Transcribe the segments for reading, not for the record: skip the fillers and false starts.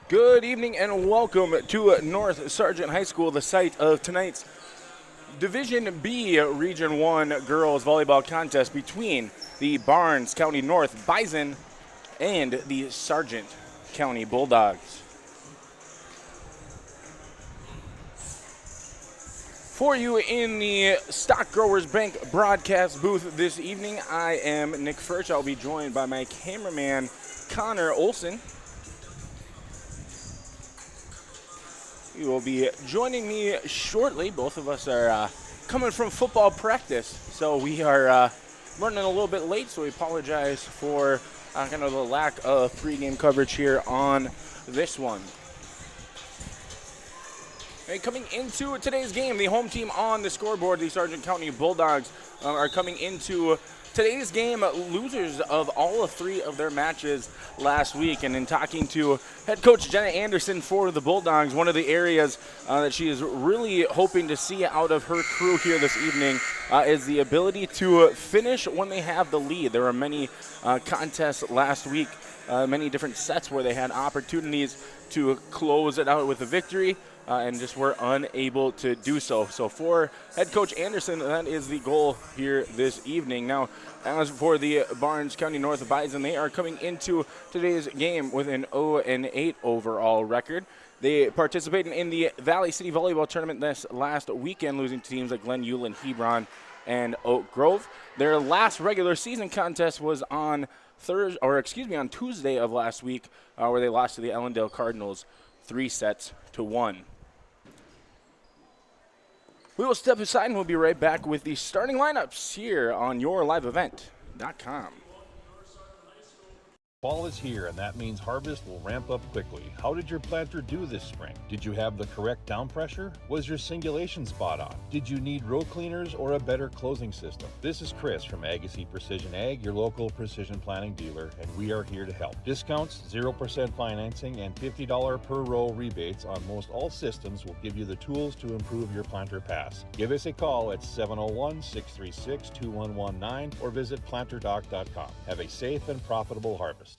Good evening and welcome to North Sargent High School, the site of tonight's Division B Region 1 girls volleyball contest between the Barnes County North Bison and the Sargent County Bulldogs. For you in the Stock Growers Bank broadcast booth this evening, I am Nick Furch. I'll be joined by my cameraman, Connor Olson. You will be joining me shortly. Both of us are coming from football practice, so we are running a little bit late, so we apologize for kind of the lack of pregame coverage here on this one. And coming into today's game, the home team on the scoreboard, the Sargent County Bulldogs, are coming into today's game losers of all of three of their matches last week. And in talking to head coach Jenna Anderson for the Bulldogs, one of the areas that she is really hoping to see out of her crew here this evening is the ability to finish when they have the lead. There were many contests last week, many different sets where they had opportunities to close it out with a victory. And just were unable to do so. So for head coach Anderson, that is the goal here this evening. Now, as for the Barnes County North Bison, they are coming into today's game with an 0-8 overall record. They participated in the Valley City Volleyball Tournament this last weekend, losing to teams like Glen Ullin, Hebron, and Oak Grove. Their last regular season contest was on Tuesday of last week, where they lost to the Ellendale Cardinals 3-1. We will step aside and we'll be right back with the starting lineups here on YourLiveEvent.com. Fall is here, and that means harvest will ramp up quickly. How did your planter do this spring? Did you have the correct down pressure? Was your singulation spot on? Did you need row cleaners or a better closing system? This is Chris from Agassiz Precision Ag, your local precision planting dealer, and we are here to help. Discounts, 0% financing, and $50 per row rebates on most all systems will give you the tools to improve your planter pass. Give us a call at 701-636-2119 or visit planterdoc.com. Have a safe and profitable harvest.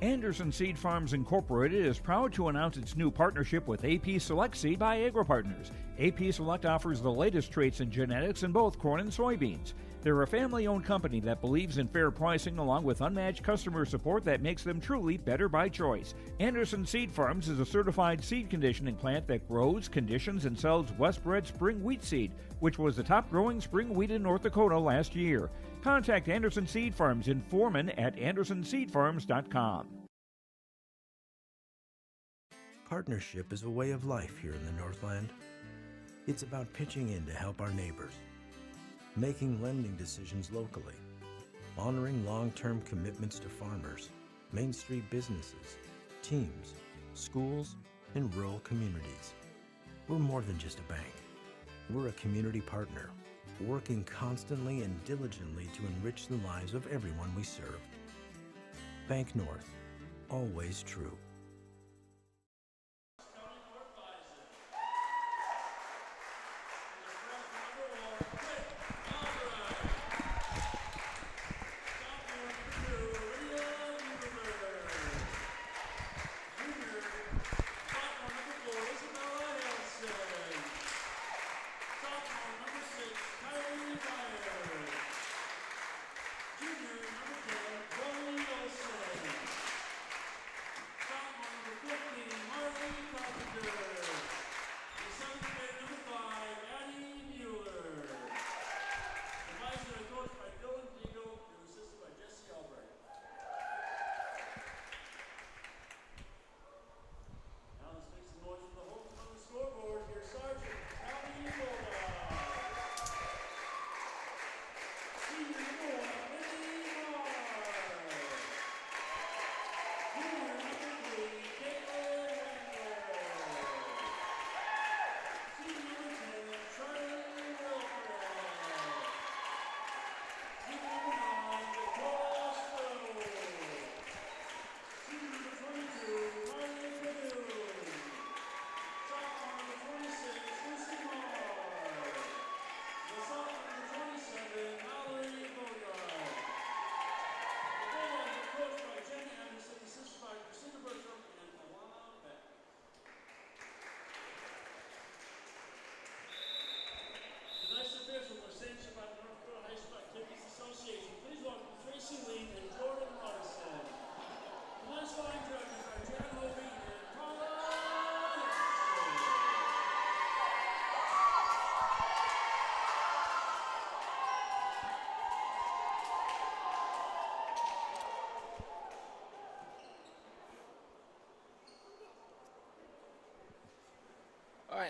Anderson Seed Farms Incorporated is proud to announce its new partnership with AP Select Seed by AgroPartners. AP Select offers the latest traits and genetics in both corn and soybeans. They're a family-owned company that believes in fair pricing along with unmatched customer support that makes them truly better by choice. Anderson Seed Farms is a certified seed conditioning plant that grows, conditions, and sells Westbred spring wheat seed, which was the top-growing spring wheat in North Dakota last year. Contact Anderson Seed Farms in Foreman at andersonseedfarms.com. Partnership is a way of life here in the Northland. It's about pitching in to help our neighbors, making lending decisions locally, honoring long-term commitments to farmers, Main Street businesses, teams, schools, and rural communities. We're more than just a bank. We're a community partner, working constantly and diligently to enrich the lives of everyone we serve. Bank North, always true.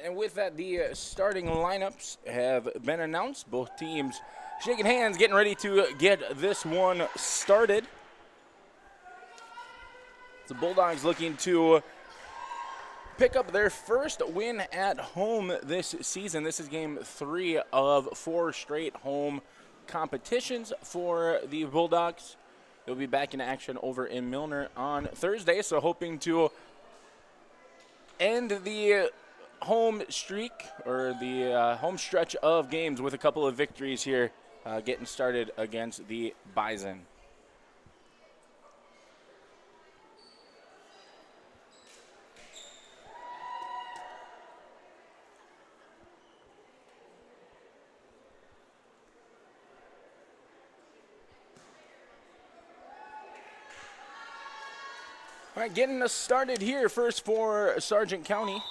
And with that, the starting lineups have been announced. Both teams shaking hands, getting ready to get this one started. The Bulldogs looking to pick up their first win at home this season. This is game 3 of 4 straight home competitions for the Bulldogs. They'll be back in action over in Milner on Thursday, so hoping to end the home streak or the home stretch of games with a couple of victories here, getting started against the Bison. All right, getting us started here first for Sargent County.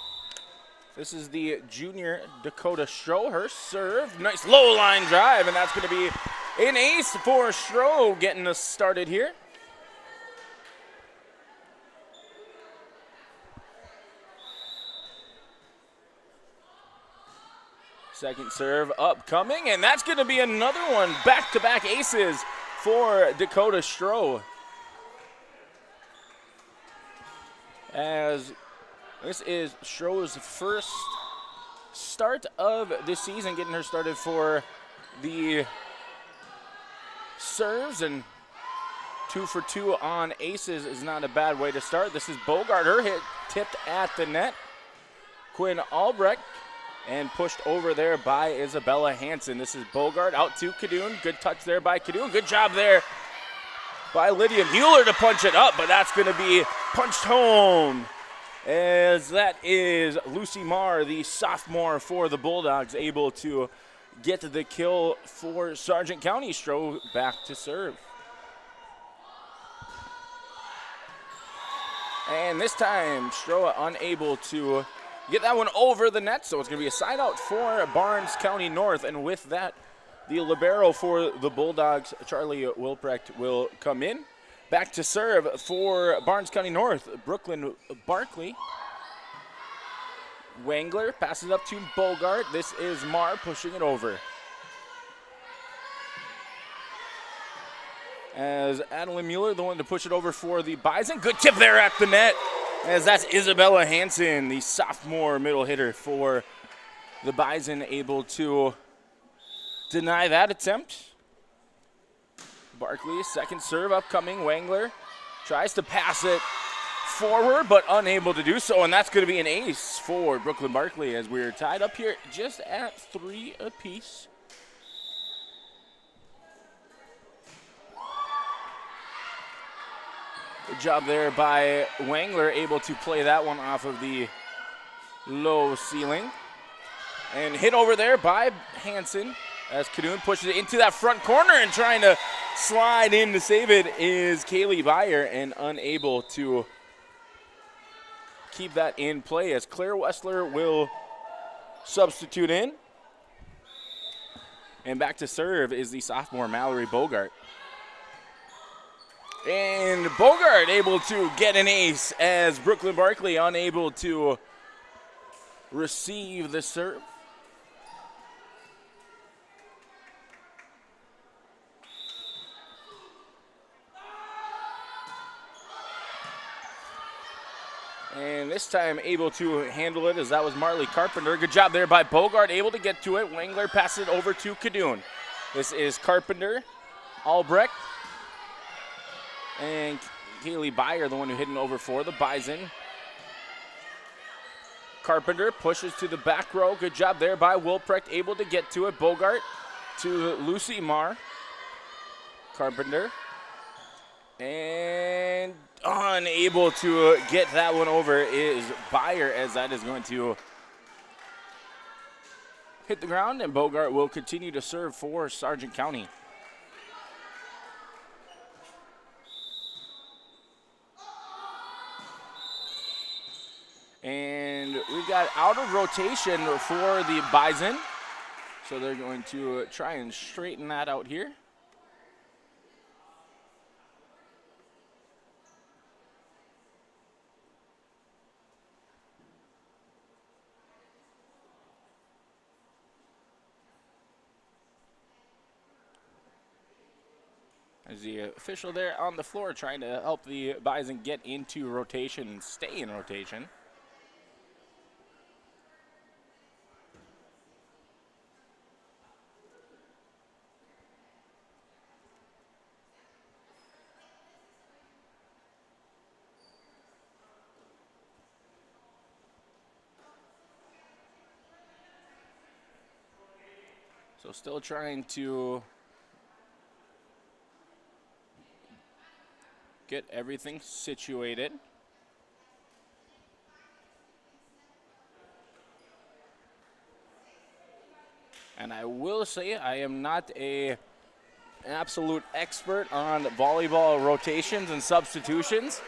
This is the junior Dakota Stroh. Her serve, nice low line drive, and that's going to be an ace for Stroh getting us started here. Second serve upcoming, and that's going to be another one. Back-to-back aces for Dakota Stroh. As this is Stroh's first start of the season, getting her started for the serves, and 2 for 2 on aces is not a bad way to start. This is Bogart, her hit tipped at the net. Quinn Albrecht, and pushed over there by Isabella Hansen. This is Bogart out to Kadoon. Good touch there by Kadoon. Good job there by Lydia Mueller to punch it up, but that's going to be punched home, as that is Lucy Marr, the sophomore for the Bulldogs, able to get the kill for Sargent County. Stroh back to serve. And this time, Stroh unable to get that one over the net, so it's going to be a side out for Barnes County North. And with that, the libero for the Bulldogs, Charlie Wilprecht, will come in. Back to serve for Barnes County North, Brooklyn Barkley. Wangler passes up to Bogart. This is Marr pushing it over. As Adeline Mueller, the one to push it over for the Bison. Good tip there at the net, as that's Isabella Hansen, the sophomore middle hitter for the Bison, able to deny that attempt. Barkley, second serve upcoming. Wangler tries to pass it forward, but unable to do so, and that's going to be an ace for Brooklyn Barkley, as we're tied up here just at 3 apiece. Good job there by Wangler, able to play that one off of the low ceiling. And hit over there by Hansen, as Kadoon pushes it into that front corner, and trying to slide in to save it is Kaylee Byer, and unable to keep that in play, as Claire Wessler will substitute in. And back to serve is the sophomore Mallory Bogart. And Bogart able to get an ace, as Brooklyn Barkley unable to receive the serve. And this time able to handle it, as that was Marley Carpenter. Good job there by Bogart, able to get to it. Wangler passes it over to Kadoon. This is Carpenter, Albrecht, and Kaylee Byer, the one who hit it over for the Bison. Carpenter pushes to the back row. Good job there by Wilprecht, able to get to it. Bogart to Lucy Marr. Carpenter. And unable to get that one over is Byer, as that is going to hit the ground, and Bogart will continue to serve for Sargent County. And we've got out of rotation for the Bison, so they're going to try and straighten that out here. As the official there on the floor trying to help the Bison get into rotation and stay in rotation. So still trying to get everything situated. And I will say I am not an absolute expert on volleyball rotations and substitutions.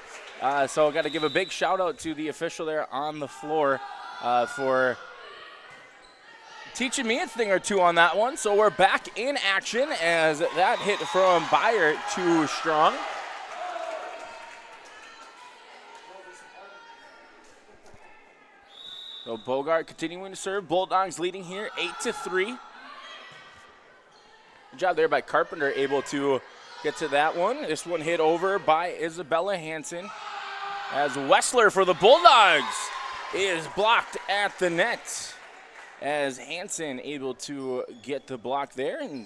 So I got to give a big shout out to the official there on the floor for teaching me a thing or two on that one. So we're back in action as that hit from Bayer too strong. So Bogart continuing to serve. Bulldogs leading here 8-3. Good job there by Carpenter, able to get to that one. This one hit over by Isabella Hansen as Wessler for the Bulldogs is blocked at the net. As Hansen able to get the block there, and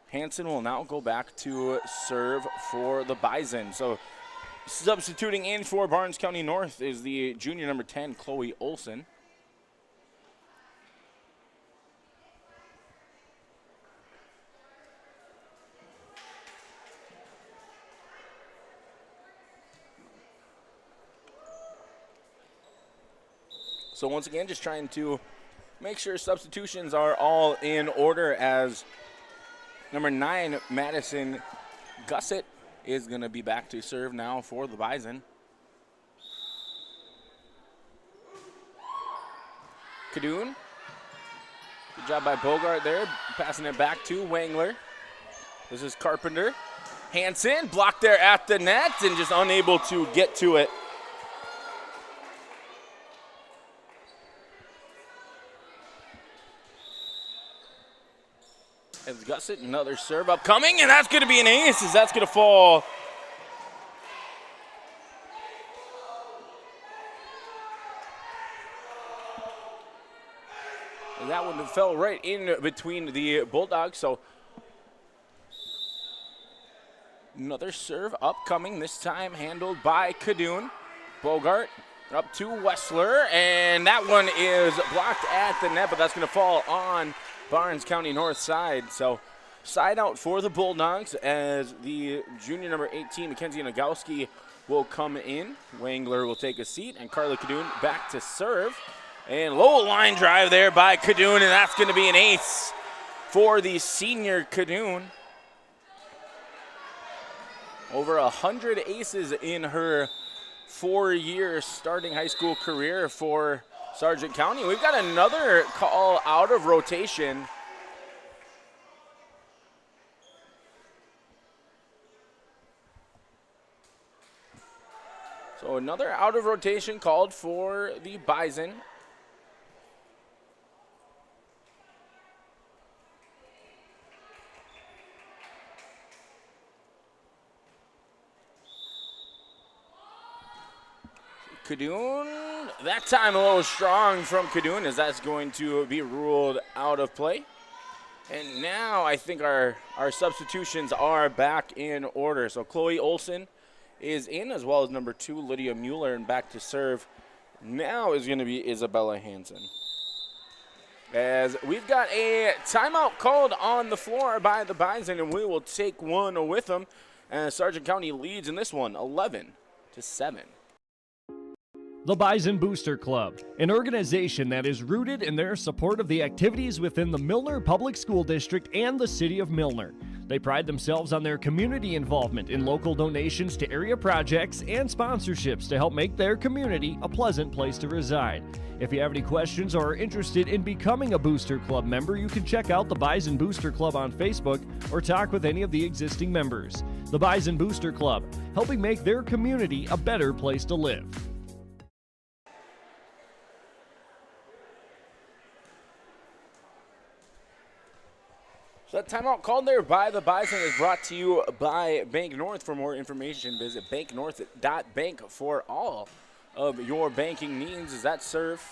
Hansen will now go back to serve for the Bison. So substituting in for Barnes County North is the junior number 10, Chloe Olson. So once again, just trying to make sure substitutions are all in order as number 9, Madison Gussett, is going to be back to serve now for the Bison. Kadoon. Good job by Bogart there, passing it back to Wangler. This is Carpenter. Hansen blocked there at the net and just unable to get to it. As Gussett, another serve upcoming, and that's going to be an ace as that's going to fall. And that one fell right in between the Bulldogs, so another serve upcoming, this time handled by Kadoon. Bogart up to Wessler, and that one is blocked at the net, but that's going to fall on Barnes County North side. So side out for the Bulldogs as the junior number 18, Mackenzie Nagowski, will come in. Wangler will take a seat, and Carla Kadoon back to serve. And low line drive there by Kadoon, and that's going to be an ace for the senior Kadoon. Over 100 aces in her 4-year starting high school career for Sargent County. We've got another call out of rotation. So another out of rotation called for the Bison. Kadoon, that time a little strong from Kadoon as that's going to be ruled out of play. And now I think our substitutions are back in order. So Chloe Olson is in, as well as number 2, Lydia Mueller, and back to serve now is going to be Isabella Hansen. As we've got a timeout called on the floor by the Bison, and we will take one with them. And Sargent County leads in this one, 11-7. The Bison Booster Club, an organization that is rooted in their support of the activities within the Milner Public School District and the City of Milner. They pride themselves on their community involvement in local donations to area projects and sponsorships to help make their community a pleasant place to reside. If you have any questions or are interested in becoming a Booster Club member, you can check out the Bison Booster Club on Facebook or talk with any of the existing members. The Bison Booster Club, helping make their community a better place to live. The timeout called there by the Bison is brought to you by Bank North. For more information, visit banknorth.bank for all of your banking needs. As that serve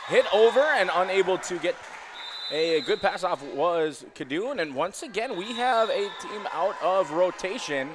hit over and unable to get a good pass off was Kadoon. And once again, we have a team out of rotation.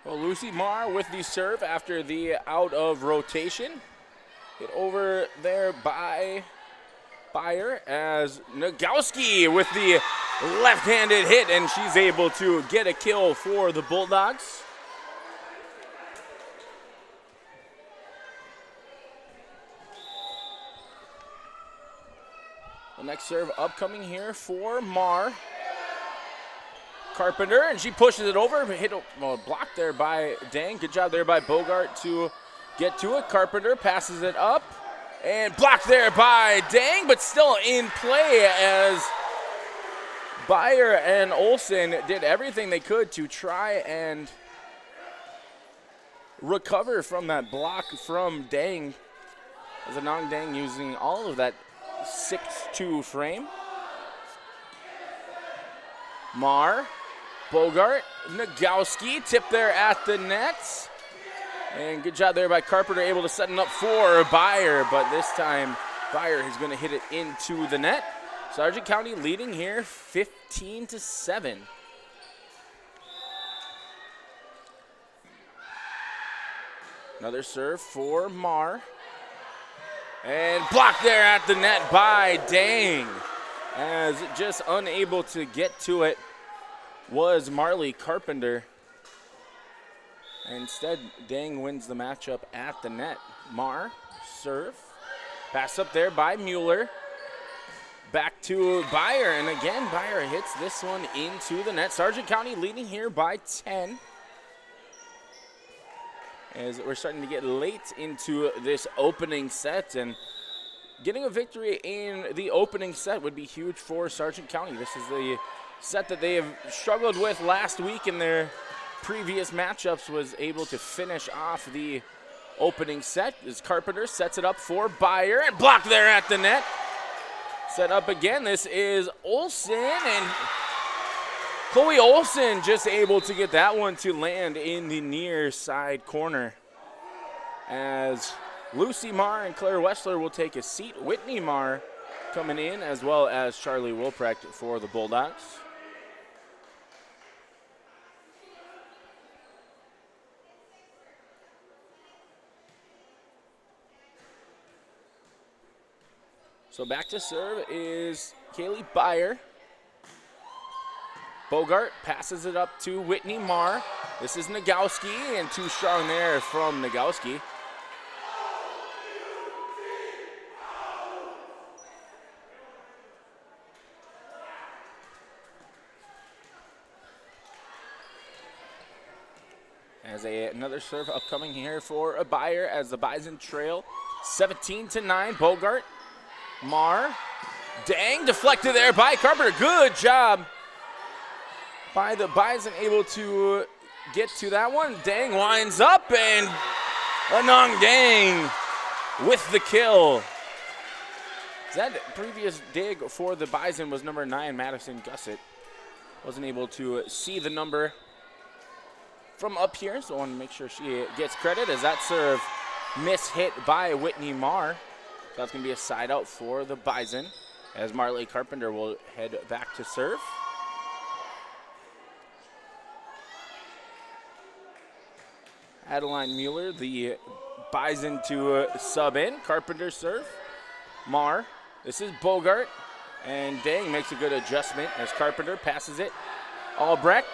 Well, Lucy Marr with the serve after the out of rotation. Hit over there by Beyer as Nagowski with the left-handed hit, and she's able to get a kill for the Bulldogs. The next serve upcoming here for Marr. Carpenter, and she pushes it over, blocked there by Dang. Good job there by Bogart to get to it. Carpenter passes it up, and blocked there by Dang, but still in play as Beyer and Olsen did everything they could to try and recover from that block from Dang, as Anong Dang using all of that 6'2" frame. Marr, Bogart, Nagowski, tip there at the net. And good job there by Carpenter, able to set it up for Beyer, but this time Beyer is going to hit it into the net. Sargent County leading here 15-7. Another serve for Marr. And blocked there at the net by Dang, as just unable to get to it was Marley Carpenter. Instead, Dang wins the matchup at the net. Marr, serve. Pass up there by Mueller. Back to Beyer, and again, Beyer hits this one into the net. Sargent County leading here by 10. As we're starting to get late into this opening set, and getting a victory in the opening set would be huge for Sargent County. This is the set that they have struggled with last week in their previous matchups, was able to finish off the opening set as Carpenter sets it up for Beyer, and blocked there at the net. Set up again, this is Olsen, and Chloe Olsen just able to get that one to land in the near side corner. As Lucy Marr and Claire Wessler will take a seat. Whitney Marr coming in, as well as Charlie Wilprecht for the Bulldogs. So back to serve is Kaylee Beyer. Bogart passes it up to Whitney Marr. This is Nagowski, and too strong there from Nagowski. As another serve upcoming here for a Beyer, as the Bison trail 17-9. Bogart, Marr, Dang, deflected there by Carpenter. Good job by the Bison, able to get to that one. Dang winds up, and Anong Dang with the kill. That previous dig for the Bison was number 9, Madison Gussett. Wasn't able to see the number from up here, so I want to make sure she gets credit, as that serve mishit by Whitney Marr. So that's going to be a side out for the Bison, as Marley Carpenter will head back to serve. Adeline Mueller, the Bison to sub in. Carpenter serve. Marr. This is Bogart. And Dang makes a good adjustment as Carpenter passes it. Albrecht.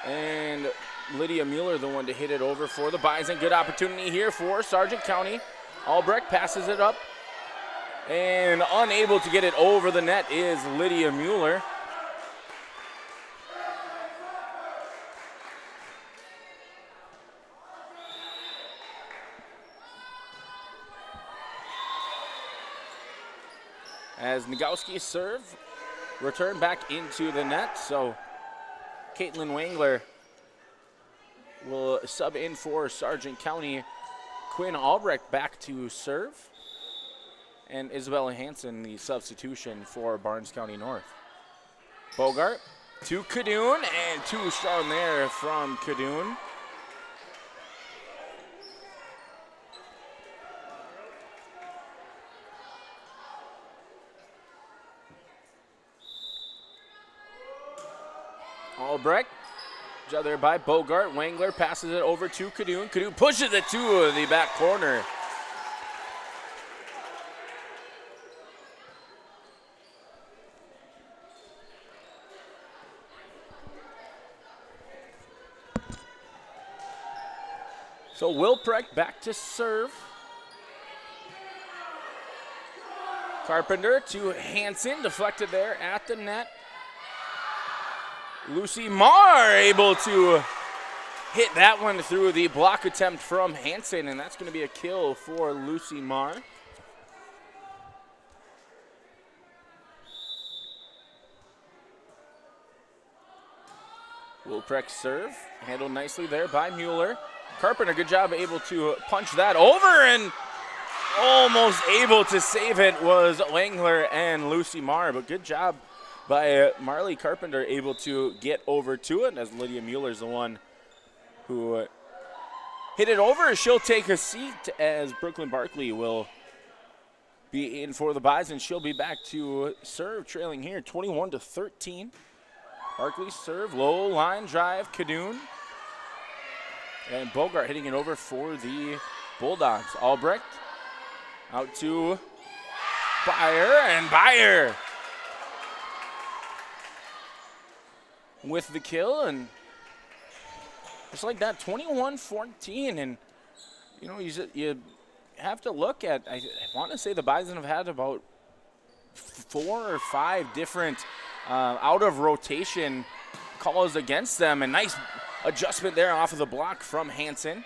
And Lydia Mueller, the one to hit it over for the Bison. Good opportunity here for Sargent County. Albrecht passes it up. And unable to get it over the net is Lydia Mueller. As Nagowski's serve, return back into the net. So Caitlin Wangler will sub in for Sargent County. Quinn Albrecht back to serve. And Isabella Hansen, the substitution for Barnes County North. Bogart to Cadoon, and too strong there from Cadoon. Albrecht, job there by Bogart. Wangler passes it over to Cadoon. Cadoon pushes it to the back corner. So Wilprecht back to serve. Carpenter to Hansen, deflected there at the net. Lucy Marr able to hit that one through the block attempt from Hansen, and that's going to be a kill for Lucy Marr. Wilprecht serve, handled nicely there by Mueller. Carpenter, good job, able to punch that over, and almost able to save it was Wangler and Lucy Marr, but good job by Marley Carpenter, able to get over to it, as Lydia Mueller's the one who hit it over. She'll take a seat as Brooklyn Barkley will be in for the Bison. She'll be back to serve, trailing here 21-13. Barkley serve, low line drive, Cadoon. And Bogart hitting it over for the Bulldogs. Albrecht out to Byer, and Byer with the kill, and just like that, 21-14. And you know, you have to look at, I want to say the Bison have had about 4 or 5 different out of rotation calls against them, and nice adjustment there off of the block from Hansen.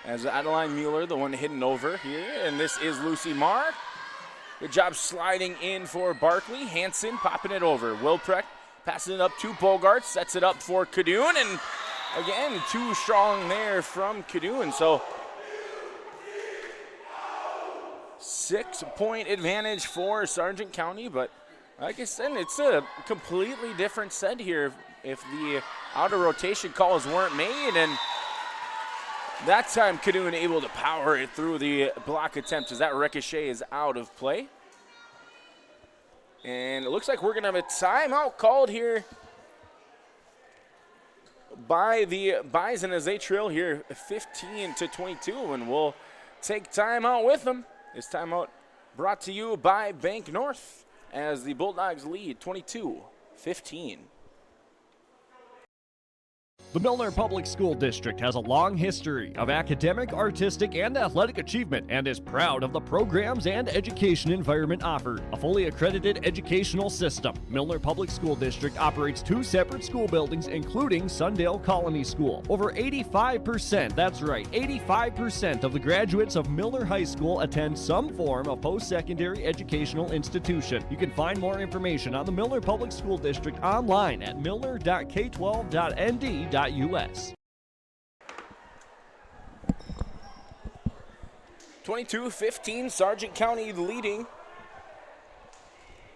As Adeline Mueller, the one hitting over here, and this is Lucy Marr. Good job sliding in for Barkley. Hansen popping it over. Wilprecht passing it up to Bogart, sets it up for Cadoon, and again, too strong there from Cadoon. So 6-point advantage for Sargent County, but like I said, it's a completely different set here if the outer rotation calls weren't made, and that time Cadoon able to power it through the block attempt as that ricochet is out of play. And it looks like we're going to have a timeout called here by the Bison as they trail here 15-22, and we'll take timeout with them. This timeout brought to you by Bank North as the Bulldogs lead 22-15. The Milner Public School District has a long history of academic, artistic, and athletic achievement and is proud of the programs and education environment offered. A fully accredited educational system, Milner Public School District operates 2 separate school buildings, including Sundale Colony School. Over 85%, that's right, 85% of the graduates of Milner High School attend some form of post-secondary educational institution. You can find more information on the Milner Public School District online at milner.k12.nd.us. 22-15, Sargent County leading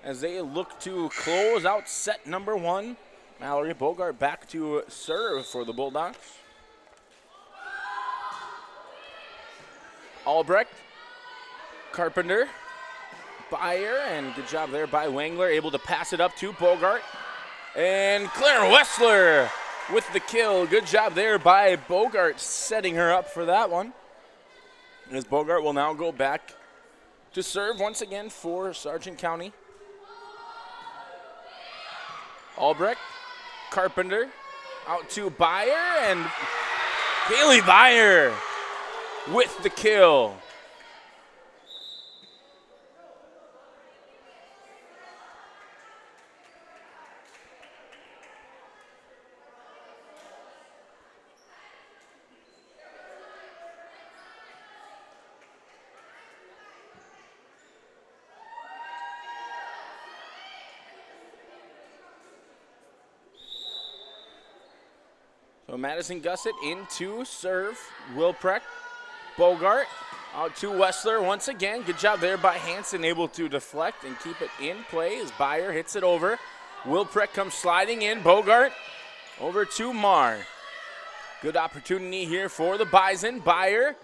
as they look to close out set number 1. Mallory Bogart back to serve for the Bulldogs. Albrecht, Carpenter, Byer, and good job there by Wangler, able to pass it up to Bogart. And Claire Wessler with the kill. Good job there by Bogart, setting her up for that one. As Bogart will now go back To serve once again for Sargent County. Albrecht, Carpenter, out to Byer, and Haley Byer with the kill. So Madison Gusset into serve. Wilprecht, Bogart, out to Wessler once again. Good job there by Hansen, able to deflect and keep it in play as Byer hits it over. Wilprecht comes sliding in. Bogart over to Marr. Good opportunity here for the Bison. Byer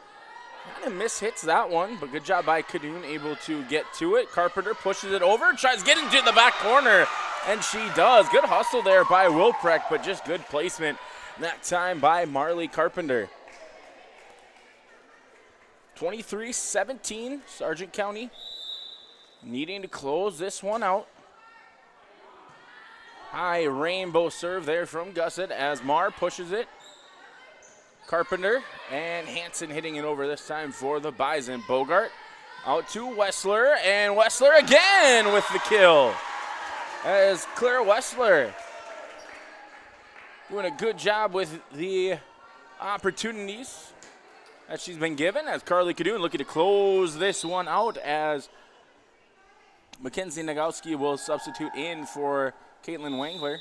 kind of mishits that one, but good job by Cadoon, able to get to it. Carpenter pushes it over, tries to get into the back corner, and she does. Good hustle there by Wilprecht, but just good placement that time by Marley Carpenter. 23-17, Sargent County needing to close this one out. High rainbow serve there from Gusset as Marr pushes it. Carpenter and Hansen hitting it over this time for the Bison. Bogart out to Wessler, and Wessler again with the kill. As Claire Wessler doing a good job with the opportunities that she's been given, as Carly Cadoon looking to close this one out as Mackenzie Nagowski will substitute in for Caitlin Wangler.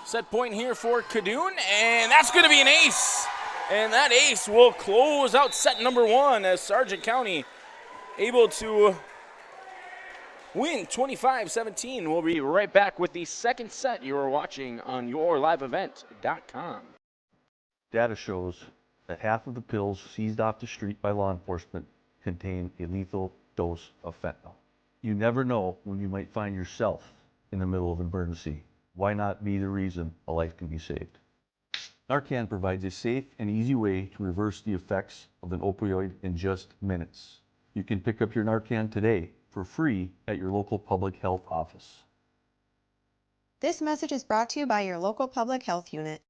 Set point here for Cadoon, and that's going to be an ace. And that ace will close out set number one as Sargent County able to win 25-17. We'll be right back with the second set you are watching on YourLiveEvent.com. Data shows that half of the pills seized off the street by law enforcement contain a lethal dose of fentanyl. You never know when you might find yourself in the middle of an emergency. Why not be the reason a life can be saved? Narcan provides a safe and easy way to reverse the effects of an opioid in just minutes. You can pick up your Narcan today for free at your local public health office. This message is brought to you by your local public health unit.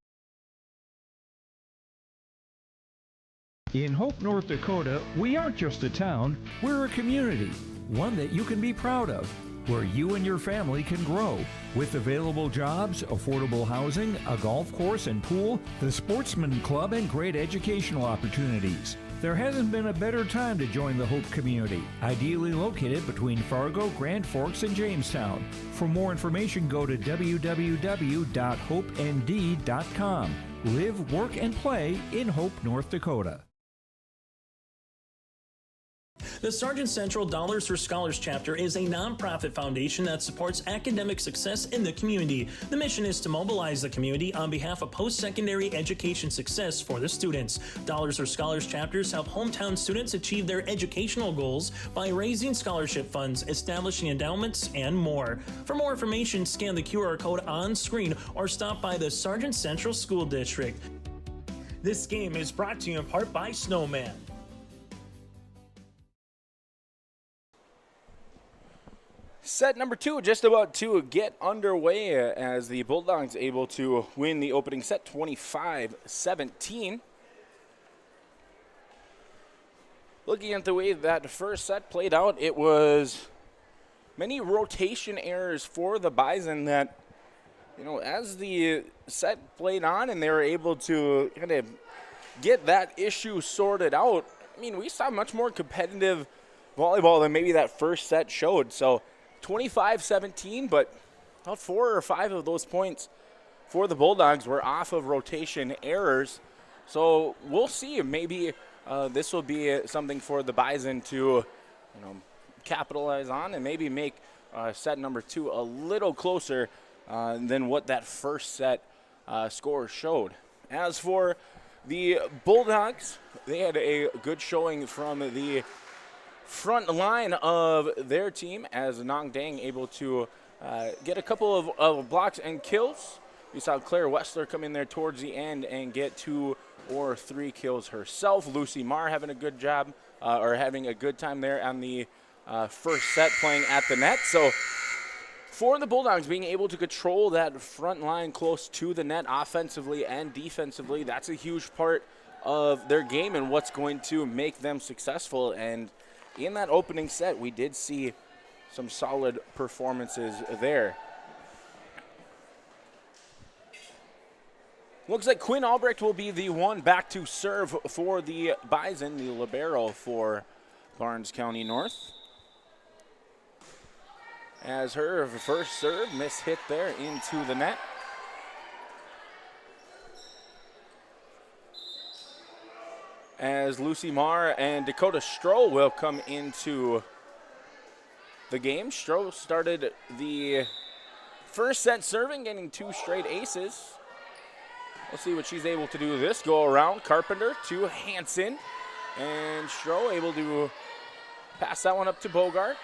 In Hope, North Dakota, we aren't just a town, we're a community, one that you can be proud of, where you and your family can grow. With available jobs, affordable housing, a golf course and pool, the Sportsman Club, and great educational opportunities. There hasn't been a better time to join the Hope community, ideally located between Fargo, Grand Forks, and Jamestown. For more information, go to www.hopend.com. Live, work, and play in Hope, North Dakota. The Sargent Central Dollars for Scholars chapter is a nonprofit foundation that supports academic success in the community. The mission is to mobilize the community on behalf of post-secondary education success for the students. Dollars for Scholars chapters help hometown students achieve their educational goals by raising scholarship funds, establishing endowments, and more. For more information, scan the QR code on screen or stop by the Sargent Central School District. This game is brought to you in part by Snowman. Set number two just about to get underway as the Bulldogs able to win the opening set 25-17. Looking at the way that first set played out, it was many rotation errors for the Bison that, you know, as the set played on and they were able to kind of get that issue sorted out, I mean, we saw much more competitive volleyball than maybe that first set showed. So 25-17, but about 4 or 5 of those points for the Bulldogs were off of rotation errors. So we'll see. Maybe this will be something for the Bison to, capitalize on and maybe make set number two a little closer than what that first set score showed. As for the Bulldogs, they had a good showing from the front line of their team as Nong Dang able to get a couple of blocks and kills. We saw Claire Wessler come in there towards the end and get 2 or 3 kills herself. Lucy Marr having a good job are having a good time there on the first set playing at the net. So for the Bulldogs, being able to control that front line close to the net offensively and defensively, that's a huge part of their game and what's going to make them successful. And in that opening set, we did see some solid performances there. Looks like Quinn Albrecht will be the one back to serve for the Bison, the libero for Barnes County North. As her first serve, miss hit there into the net. As Lucy Marr and Dakota Stroh will come into the game. Stroh started the first set serving, getting 2 straight aces. We'll see what she's able to do this go around. Carpenter to Hansen. And Stroh able to pass that one up to Bogart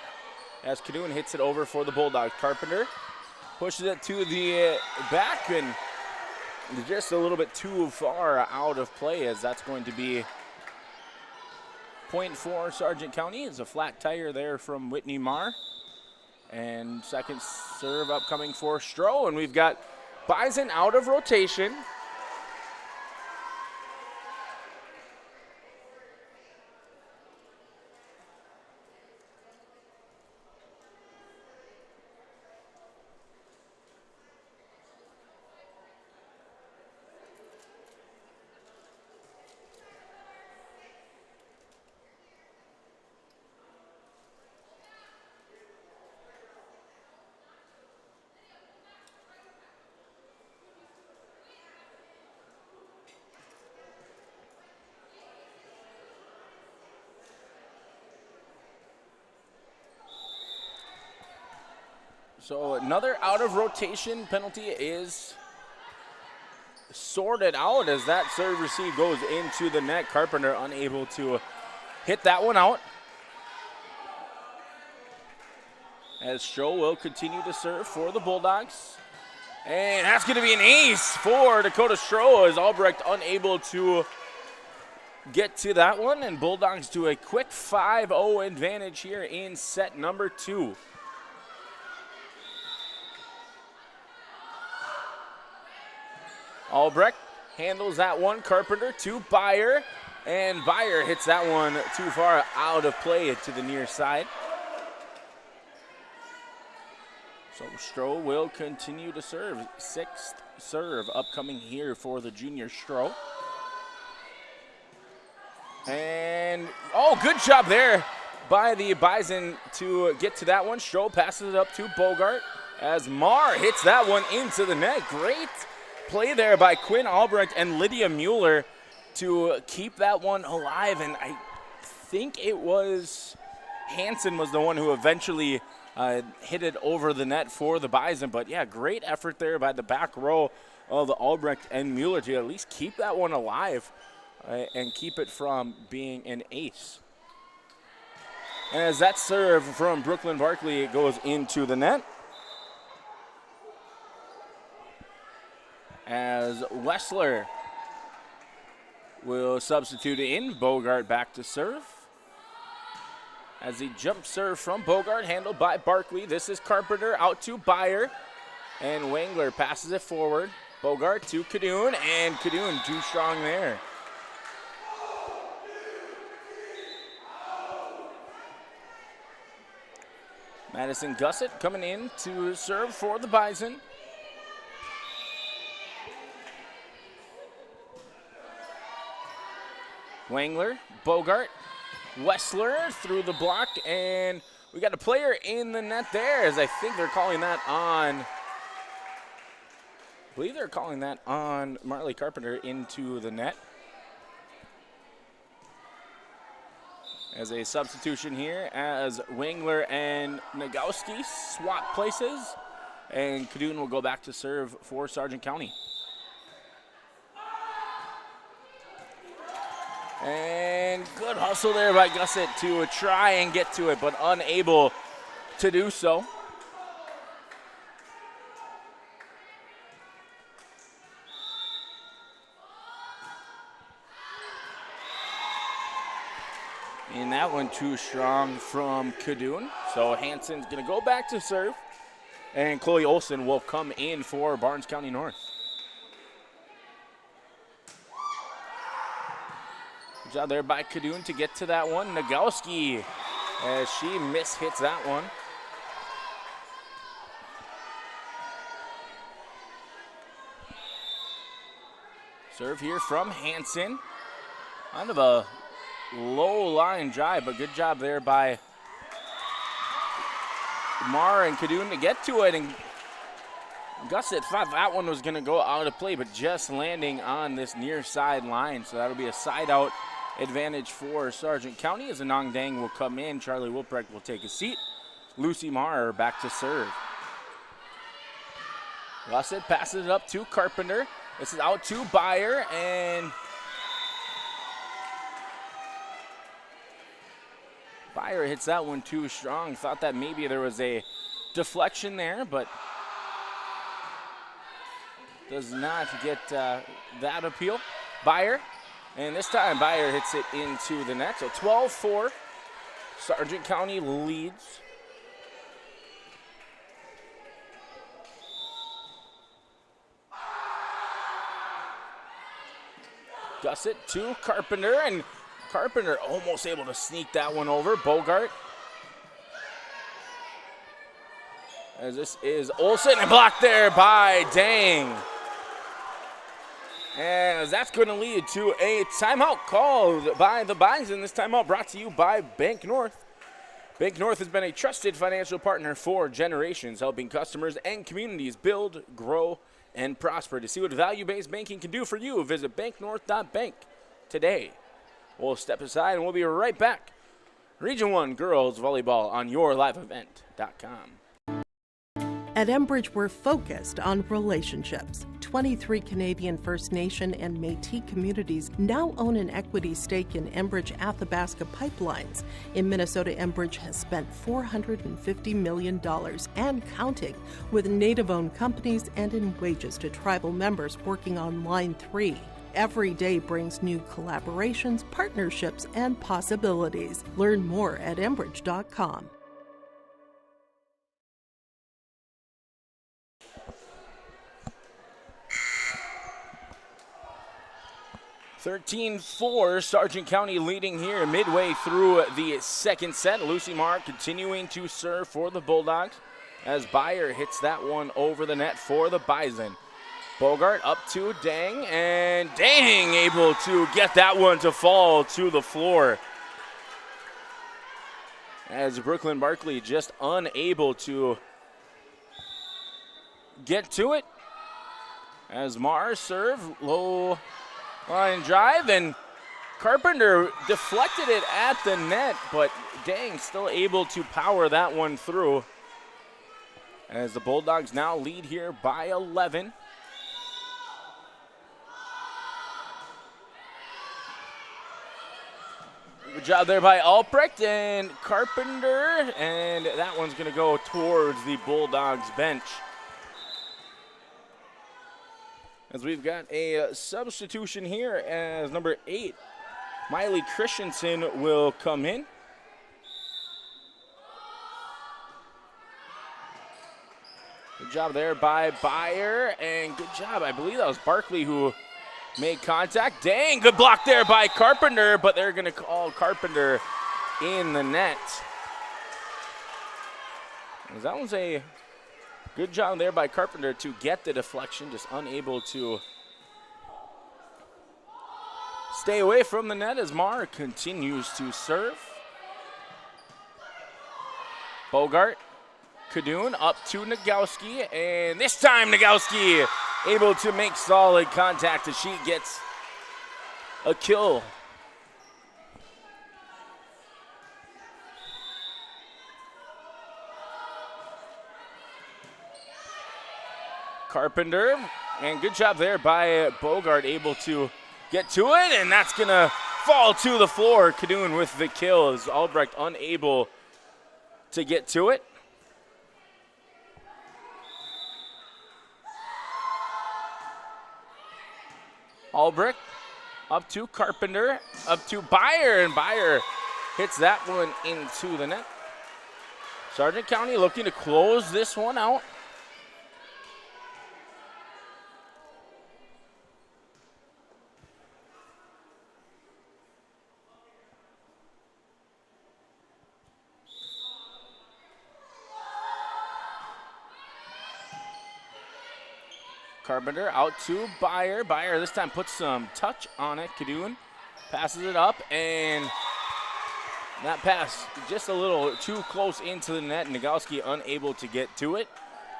as Cadoon hits it over for the Bulldogs. Carpenter pushes it to the back and just a little bit too far out of play, as that's going to be point for Sargent County. It's a flat tire there from Whitney Marr. And second serve upcoming for Stroh, and we've got Bison out of rotation. So another out of rotation penalty is sorted out as that serve receive goes into the net. Carpenter unable to hit that one out. As Stroh will continue to serve for the Bulldogs. And that's going to be an ace for Dakota Stroh, as Albrecht unable to get to that one. And Bulldogs to a quick 5-0 advantage here in set number 2. Albrecht handles that one. Carpenter to Byer, and Byer hits that one too far out of play to the near side. So Stroh will continue to serve. 6th serve upcoming here for the junior Stroh. And, oh, good job there by the Bison to get to that one. Stroh passes it up to Bogart as Marr hits that one into the net. Great play there by Quinn Albrecht and Lydia Mueller to keep that one alive. And I think it was Hansen was the one who eventually hit it over the net for the Bison. But yeah, great effort there by the back row of the Albrecht and Mueller to at least keep that one alive and keep it from being an ace. And as that serve from Brooklyn Barkley goes into the net, as Wessler will substitute in. Bogart back to serve. As the jump serve from Bogart, handled by Barkley. This is Carpenter out to Byer. And Wangler passes it forward. Bogart to Cadoon, and Cadoon too strong there. Madison Gussett coming in to serve for the Bison. Wangler, Bogart, Wessler through the block, and we got a player in the net there, as I think they're calling that on, I believe they're calling that on Marley Carpenter into the net. As a substitution here, as Wangler and Nagowski swap places, and Cadoon will go back to serve for Sargent County. And good hustle there by Gussett to try and get to it, but unable to do so. And that one too strong from Kadoon. So Hansen's going to go back to serve. And Chloe Olson will come in for Barnes County North. Good job there by Kadoon to get to that one. Nagowski, as she mishits that one. Serve here from Hansen. Kind of a low line drive, but good job there by Mar and Kadoon to get to it. And Gusset thought that one was going to go out of play, but just landing on this near side line. So that'll be a side out advantage for Sargent County as Anong Dang will come in. Charlie Wilprecht will take a seat. Lucy Marr back to serve. Gusset passes it up to Carpenter. This is out to Beyer, and Beyer hits that one too strong. Thought that maybe there was a deflection there, but does not get that appeal. Beyer, and this time Beyer hits it into the net. So 12-4, Sargent County leads. Gusset to Carpenter, and Carpenter almost able to sneak that one over. Bogart. As this is Olsen, and blocked there by Dang. And that's going to lead to a timeout called by the Bison. This timeout brought to you by Bank North. Bank North has been a trusted financial partner for generations, helping customers and communities build, grow, and prosper. To see what value-based banking can do for you, visit banknorth.bank today. We'll step aside and we'll be right back. Region 1 Girls Volleyball on yourliveevent.com. At Enbridge, we're focused on relationships. 23 Canadian First Nation and Métis communities now own an equity stake in Enbridge Athabasca Pipelines. In Minnesota, Enbridge has spent $450 million and counting with Native-owned companies and in wages to tribal members working on Line 3. Every day brings new collaborations, partnerships, and possibilities. Learn more at Enbridge.com. 13-4, Sargent County leading here midway through the second set. Lucy Marr continuing to serve for the Bulldogs as Beyer hits that one over the net for the Bison. Bogart up to Dang, and Dang able to get that one to fall to the floor. As Brooklyn Barkley just unable to get to it. As Marr serve, low line drive, and Carpenter deflected it at the net, but Dang still able to power that one through. As the Bulldogs now lead here by 11. Good job there by Albrecht and Carpenter, and that one's going to go towards the Bulldogs bench. As we've got a substitution here as number 8, Miley Christensen will come in. Good job there by Beyer, and good job, I believe that was Barkley who made contact. Dang, good block there by Carpenter, but they're going to call Carpenter in the net. That one's a good job there by Carpenter to get the deflection, just unable to stay away from the net as Marr continues to serve. Bogart, Kadoon up to Nagowski, and this time Nagowski able to make solid contact as she gets a kill. Carpenter, and good job there by Bogart, able to get to it, and that's gonna fall to the floor. Kadoon with the kill as Albrecht unable to get to it. Albrecht up to Carpenter, up to Beyer, and Beyer hits that one into the net. Sargent County looking to close this one out. Carpenter out to Byer. Byer this time puts some touch on it. Kadoon passes it up, and that pass just a little too close into the net. Nagowski unable to get to it.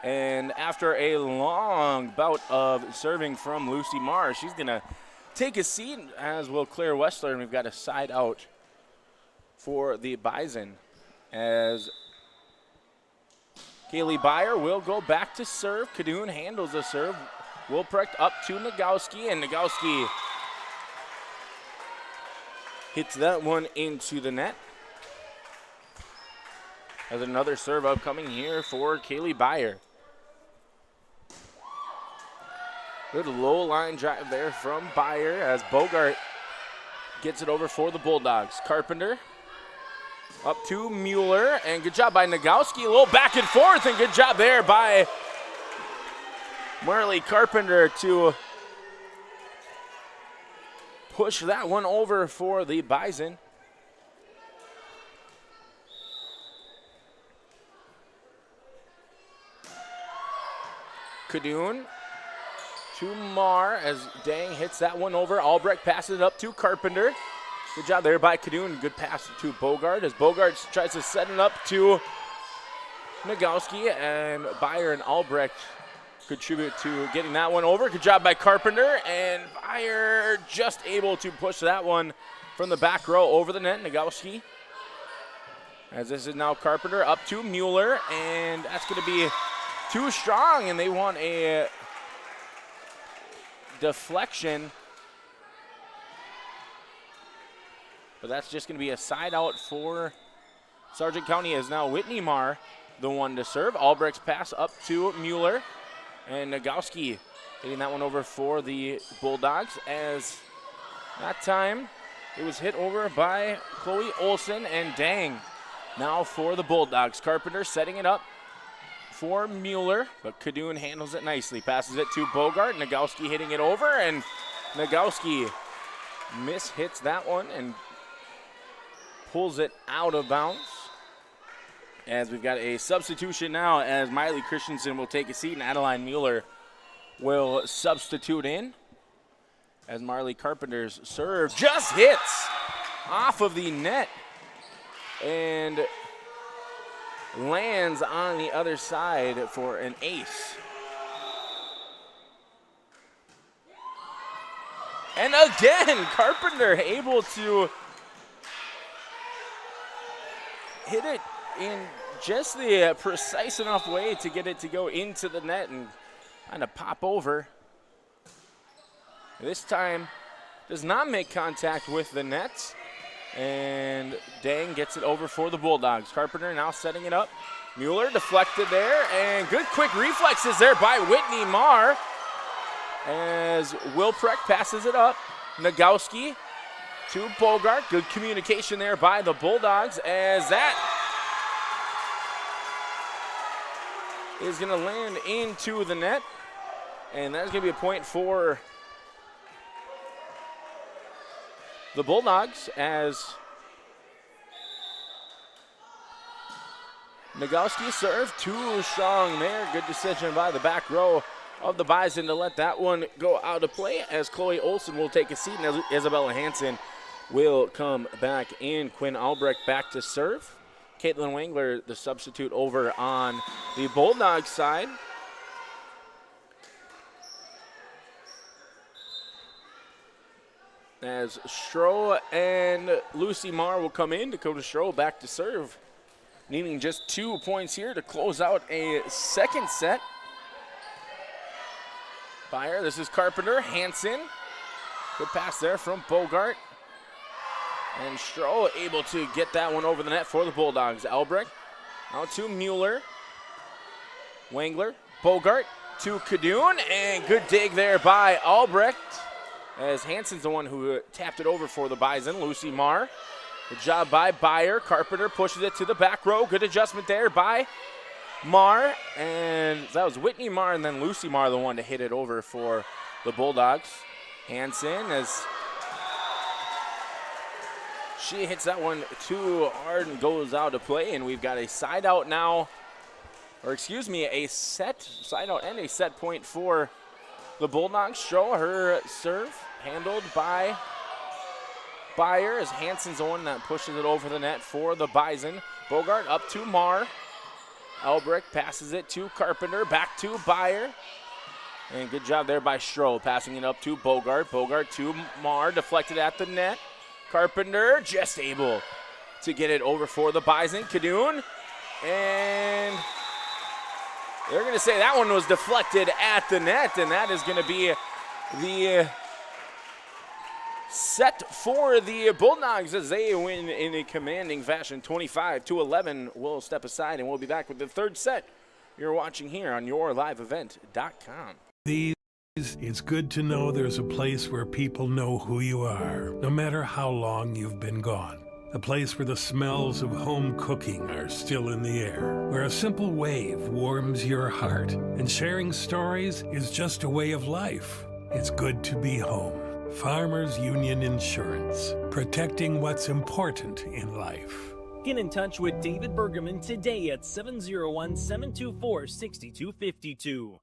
And after a long bout of serving from Lucy Marr, she's going to take a seat, as will Claire Wessler, and we've got a side out for the Bison as Kaylee Byer will go back to serve. Kadoon handles the serve. Wilprecht up to Nagowski, and Nagowski hits that one into the net. As another serve upcoming here for Kaylee Byer. Good low line drive there from Byer as Bogart gets it over for the Bulldogs. Carpenter up to Mueller, and good job by Nagowski. A little back and forth, and good job there by Marley Carpenter to push that one over for the Bison. Kadoon to Marr as Dang hits that one over. Albrecht passes it up to Carpenter. Good job there by Kadoon. Good pass to Bogart as Bogart tries to set it up to Nagowski, and Byer and Albrecht contribute to getting that one over. Good job by Carpenter, and Byer just able to push that one from the back row over the net. Nagowski, as this is now Carpenter up to Mueller, and that's going to be too strong, and they want a deflection. But that's just going to be a side out for Sargent County, as now Whitney Marr the one to serve. Albrecht's pass up to Mueller, and Nagowski hitting that one over for the Bulldogs, as that time it was hit over by Chloe Olson, and Dang now for the Bulldogs. Carpenter setting it up for Mueller, but Kadoon handles it nicely. Passes it to Bogart. Nagowski hitting it over, and Nagowski mishits that one and pulls it out of bounds. As we've got a substitution now, as Miley Christensen will take a seat and Adeline Mueller will substitute in. As Marley Carpenter's serve just hits off of the net and lands on the other side for an ace. And again, Carpenter able to hit it in just the precise enough way to get it to go into the net and kind of pop over. This time does not make contact with the net, and Dang gets it over for the Bulldogs. Carpenter now setting it up. Mueller deflected there, and good quick reflexes there by Whitney Marr as Wilprecht passes it up. Nagowski to Bogart. Good communication there by the Bulldogs, as that is going to land into the net, and that's going to be a point for the Bulldogs, as Nagowski served too strong there. Good decision by the back row of the Bison to let that one go out of play, as Chloe Olson will take a seat and Isabella Hansen will come back in. Quinn Albrecht back to serve. Caitlin Wangler, the substitute over on the Bulldogs side. As Stroh and Lucy Marr will come in. Dakota Stroh back to serve, needing just 2 points here to close out a second set. Byer, this is Carpenter. Hansen, good pass there from Bogart. And Stroh able to get that one over the net for the Bulldogs. Albrecht out to Mueller. Wangler, Bogart to Kadoon, and good dig there by Albrecht, as Hansen's the one who tapped it over for the Bison. Lucy Marr Good job by Byer. Carpenter pushes it to the back row. Good adjustment there by Marr. And that was Whitney Marr and then Lucy Marr, the one to hit it over for the Bulldogs. Hanson, as she hits that one too hard and goes out of play. And we've got a side out now, or excuse me, a set side out and a set point for the Bulldogs. Show her serve handled by Byer as Hanson's the one that pushes it over the net for the Bison. Bogart up to Marr. Elbrick passes it to Carpenter, back to Byer. And good job there by Stroh, passing it up to Bogart. Bogart to Marr, deflected at the net. Carpenter just able to get it over for the Bison. Cadoon, and they're going to say that one was deflected at the net, and that is going to be the set for the Bulldogs as they win in a commanding fashion. 25-11. We'll step aside and we'll be back with the third set. You're watching here on yourliveevent.com. It's good to know there's a place where people know who you are, no matter how long you've been gone. A place where the smells of home cooking are still in the air, where a simple wave warms your heart, and sharing stories is just a way of life. It's good to be home. Farmers Union Insurance, protecting what's important in life. Get in touch with David Bergerman today at 701-724-6252.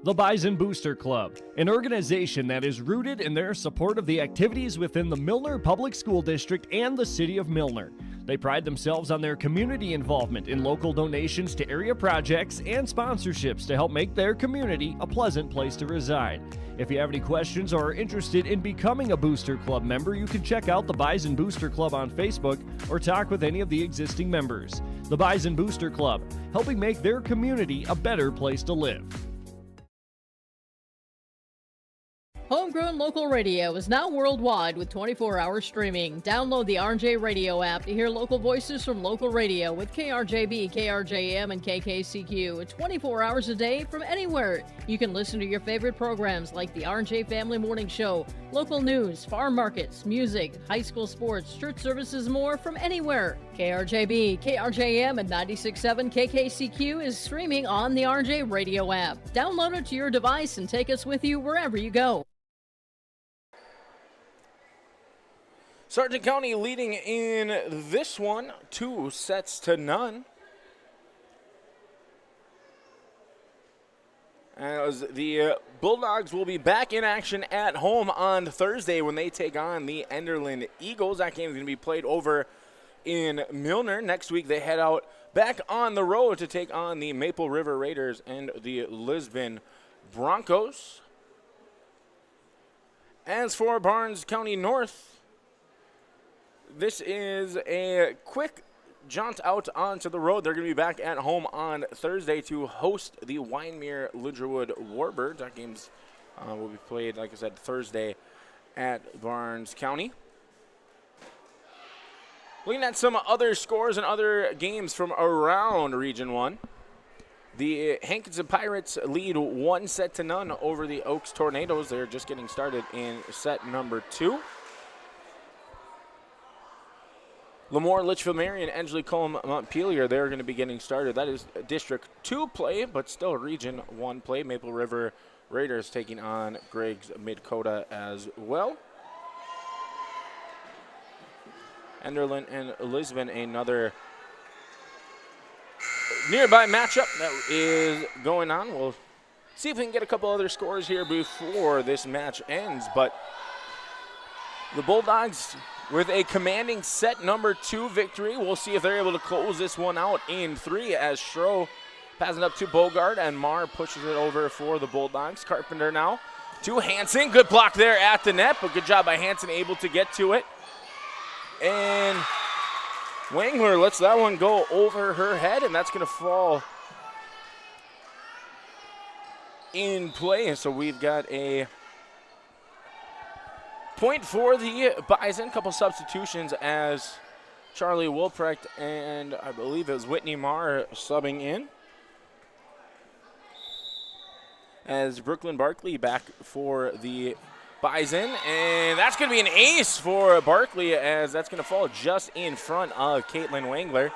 The Bison Booster Club, an organization that is rooted in their support of the activities within the Milner Public School District and the City of Milner. They pride themselves on their community involvement in local donations to area projects and sponsorships to help make their community a pleasant place to reside. If you have any questions or are interested in becoming a Booster Club member, you can check out the Bison Booster Club on Facebook or talk with any of the existing members. The Bison Booster Club, helping make their community a better place to live. Homegrown local radio is now worldwide with 24-hour streaming. Download the RJ Radio app to hear local voices from local radio with KRJB, KRJM, and KKCQ 24 hours a day from anywhere. You can listen to your favorite programs like the RJ Family Morning Show, local news, farm markets, music, high school sports, church services, more from anywhere. KRJB, KRJM, and 96.7 KKCQ is streaming on the RJ Radio app. Download it to your device and take us with you wherever you go. Sargent County leading in this one, 2-0. As the Bulldogs will be back in action at home on Thursday when they take on the Enderlin Eagles. That game is going to be played over in Milner. Next week they head out back on the road to take on the Maple River Raiders and the Lisbon Broncos. As for Barnes County North, this is a quick jaunt out onto the road. They're going to be back at home on Thursday to host the Winemere Lidgerwood Warbirds. That game will be played, like I said, Thursday at Barnes County. Looking at some other scores and other games from around Region 1. The Hankinson Pirates lead 1-0 over the Oaks Tornadoes. They're just getting started in set number 2. Lemoore, Litchfield, Marion, Engeley, Colm, Montpelier, they're going to be getting started. That is District 2 play, but still Region 1 play. Maple River Raiders taking on Griggs Mid-Dakota as well. Enderlin and Lisbon, another nearby matchup that is going on. We'll see if we can get a couple other scores here before this match ends, but the Bulldogs with a commanding set number 2 victory. We'll see if they're able to close this one out in 3 as Stroh passing up to Bogart and Marr pushes it over for the Bulldogs. Carpenter now to Hanson. Good block there at the net, but good job by Hanson, able to get to it. And Wangler lets that one go over her head, and that's going to fall in play. And so we've got a point for the Bison. A couple substitutions as Charlie Wilprecht and I believe it was Whitney Marr subbing in. As Brooklyn Barkley back for the Bison, and that's going to be an ace for Barkley, as that's going to fall just in front of Caitlin Wangler.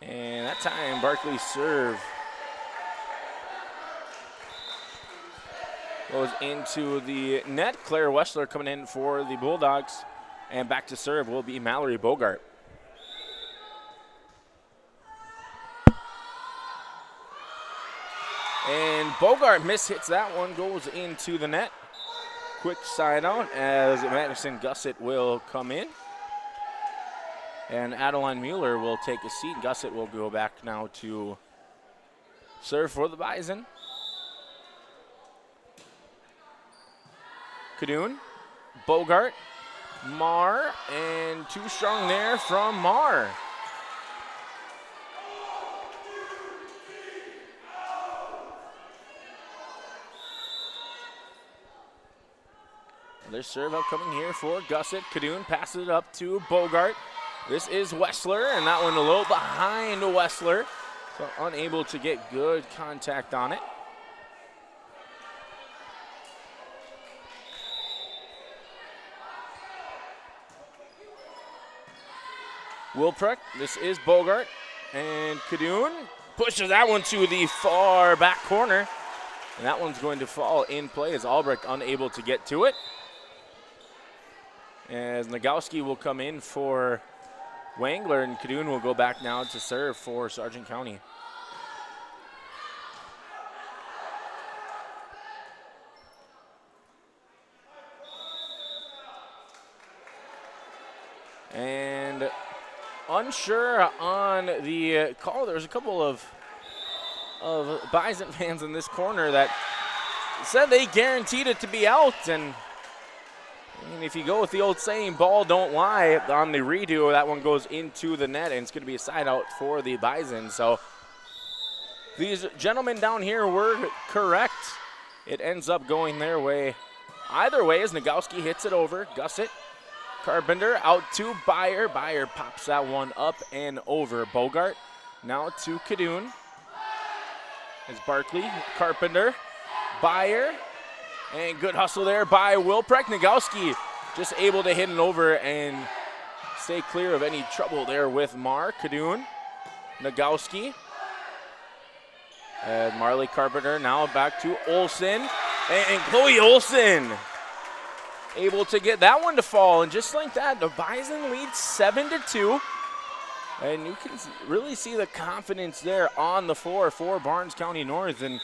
And that time, Barkley's serve goes into the net. Claire Wessler coming in for the Bulldogs. And back to serve will be Mallory Bogart. And Bogart mishits that one, goes into the net. Quick side out as Madison Gussett will come in. And Adeline Mueller will take a seat. Gussett will go back now to serve for the Bison. Cadoon, Bogart, Marr, and too strong there from Marr. Their serve upcoming here for Gussett. Cadoon passes it up to Bogart. This is Wessler, and that one a little behind Wessler, so unable to get good contact on it. Wilprecht, this is Bogart, and Cadoon pushes that one to the far back corner, and that one's going to fall in play as Albrecht unable to get to it. As Nagowski will come in for Wangler, and Cadoon will go back now to serve for Sargent County. And unsure on the call. There's a couple of Bison fans in this corner that said they guaranteed it to be out, and if you go with the old saying, ball don't lie, on the redo, that one goes into the net, and it's going to be a side out for the Bison. So these gentlemen down here were correct. It ends up going their way. Either way, as Nagowski hits it over, Gussett, Carpenter out to Byer. Byer pops that one up and over. Bogart now to Cadoon. As Barkley, Carpenter, Byer, and good hustle there by Wilprecht. Nagowski just able to hit it over and stay clear of any trouble there with Marr. Cadoon, Nagowski, and Marley Carpenter now back to Olsen, and Chloe Olsen able to get that one to fall, and just like that, the Bison lead 7-2. And you can really see the confidence there on the floor for Barnes County North. And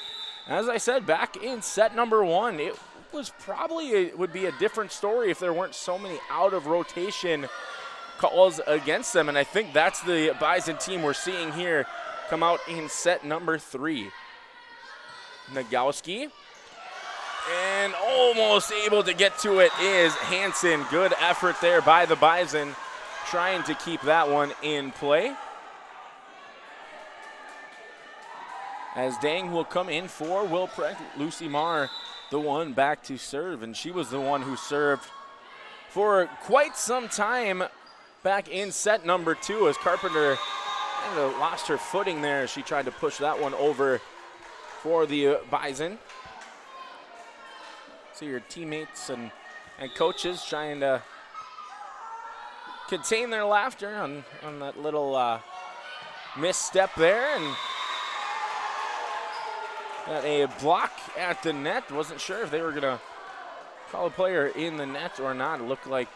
as I said, back in set number one, it was probably would be a different story if there weren't so many out of rotation calls against them. And I think that's the Bison team we're seeing here come out in set number 3. Nagowski, and almost able to get to it is Hansen. Good effort there by the Bison, trying to keep that one in play. As Dang will come in for Wilprecht. Lucy Marr, the one back to serve, and she was the one who served for quite some time back in set number 2 as Carpenter kind of lost her footing there. She tried to push that one over for the Bison. See your teammates and coaches trying to contain their laughter on that little misstep there, and got a block at the net. Wasn't sure if they were gonna call a player in the net or not. It looked like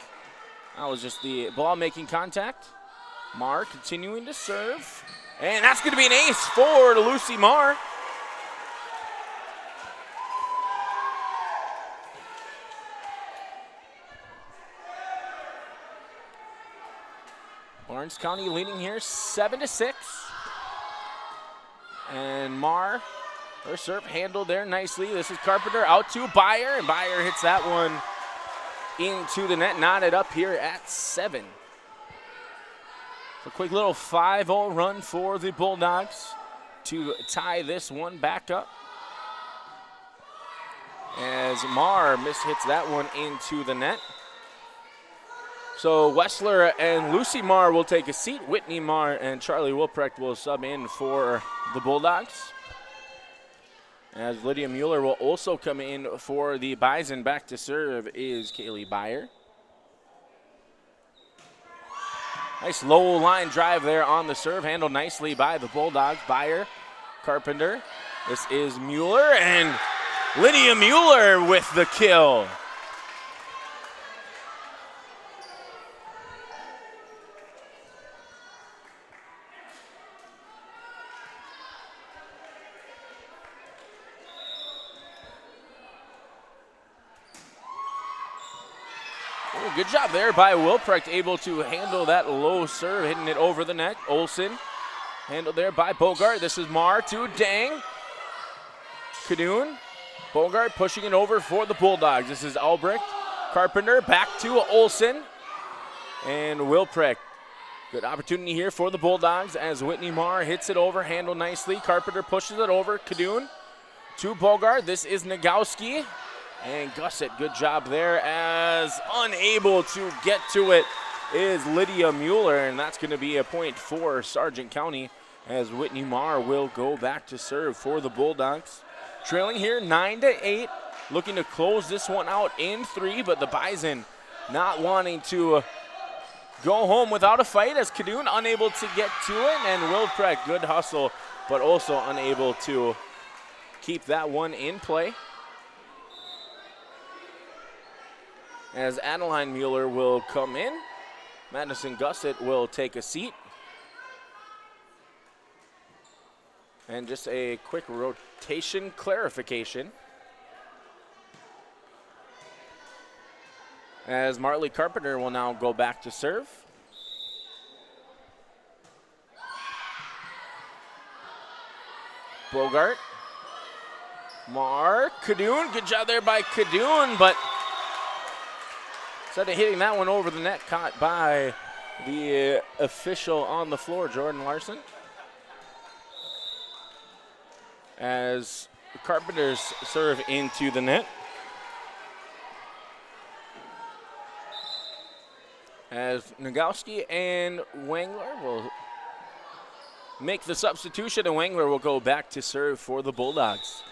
that was just the ball making contact. Marr continuing to serve, and that's gonna be an ace for Lucy Marr. Barnes County leading here 7-6. And Marr, her serve handled there nicely. This is Carpenter out to Byer, and Byer hits that one into the net, knotted up here at 7. So a quick little 5-0 run for the Bulldogs to tie this one back up. As Marr mishits that one into the net. So Wessler and Lucy Marr will take a seat. Whitney Marr and Charlie Wilprecht will sub in for the Bulldogs. As Lydia Mueller will also come in for the Bison. Back to serve is Kaylee Byer. Nice low line drive there on the serve. Handled nicely by the Bulldogs. Byer, Carpenter. This is Mueller, and Lydia Mueller with the kill. Good job there by Wilprecht, able to handle that low serve, hitting it over the net. Olsen handled there by Bogart. This is Marr to Dang. Kadoon. Bogart pushing it over for the Bulldogs. This is Albrecht. Carpenter back to Olsen. And Wilprecht. Good opportunity here for the Bulldogs as Whitney Marr hits it over, handled nicely. Carpenter pushes it over. Kadoon to Bogart. This is Nagowski. And Gusset, good job there, as unable to get to it is Lydia Mueller, and that's going to be a point for Sargent County as Whitney Marr will go back to serve for the Bulldogs. Trailing here 9-8, looking to close this one out in 3, but the Bison not wanting to go home without a fight as Kadoon unable to get to it, and Wilprecht, good hustle, but also unable to keep that one in play. As Adeline Mueller will come in. Madison Gusset will take a seat. And just a quick rotation clarification. As Marley Carpenter will now go back to serve. Bogart. Marr. Kadoon. Good job there by Kadoon, but instead of hitting that one over the net, caught by the official on the floor, Jordan Larson. As the Carpenters serve into the net. As Nagowski and Wangler will make the substitution, and Wangler will go back to serve for the Bulldogs.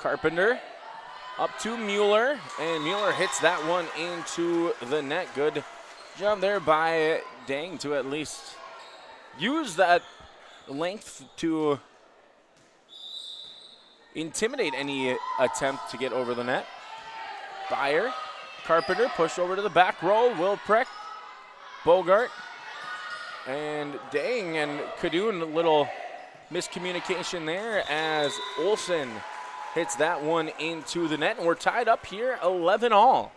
Carpenter up to Mueller, and Mueller hits that one into the net. Good job there by Dang to at least use that length to intimidate any attempt to get over the net. Byer, Carpenter pushed over to the back row. Wilprecht, Bogart, and Dang, and Kadoon, a little miscommunication there as Olsen hits that one into the net, and we're tied up here 11-all.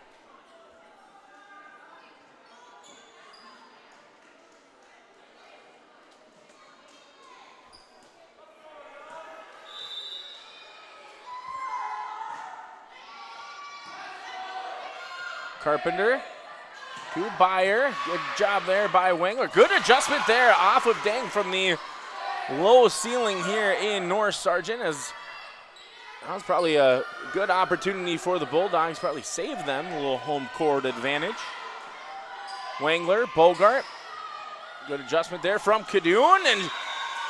Carpenter to Byer. Good job there by Wangler. Good adjustment there off of Dang from the low ceiling here in North Sargent, as that was probably a good opportunity for the Bulldogs, probably saved them a little home court advantage. Wangler, Bogart, good adjustment there from Kadoon, and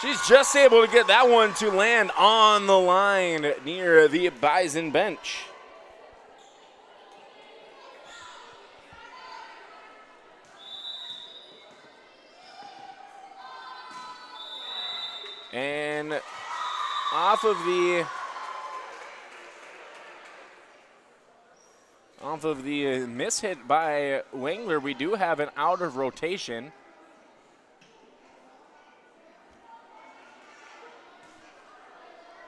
she's just able to get that one to land on the line near the Bison bench. And off of the mishit by Wangler, we do have an out of rotation.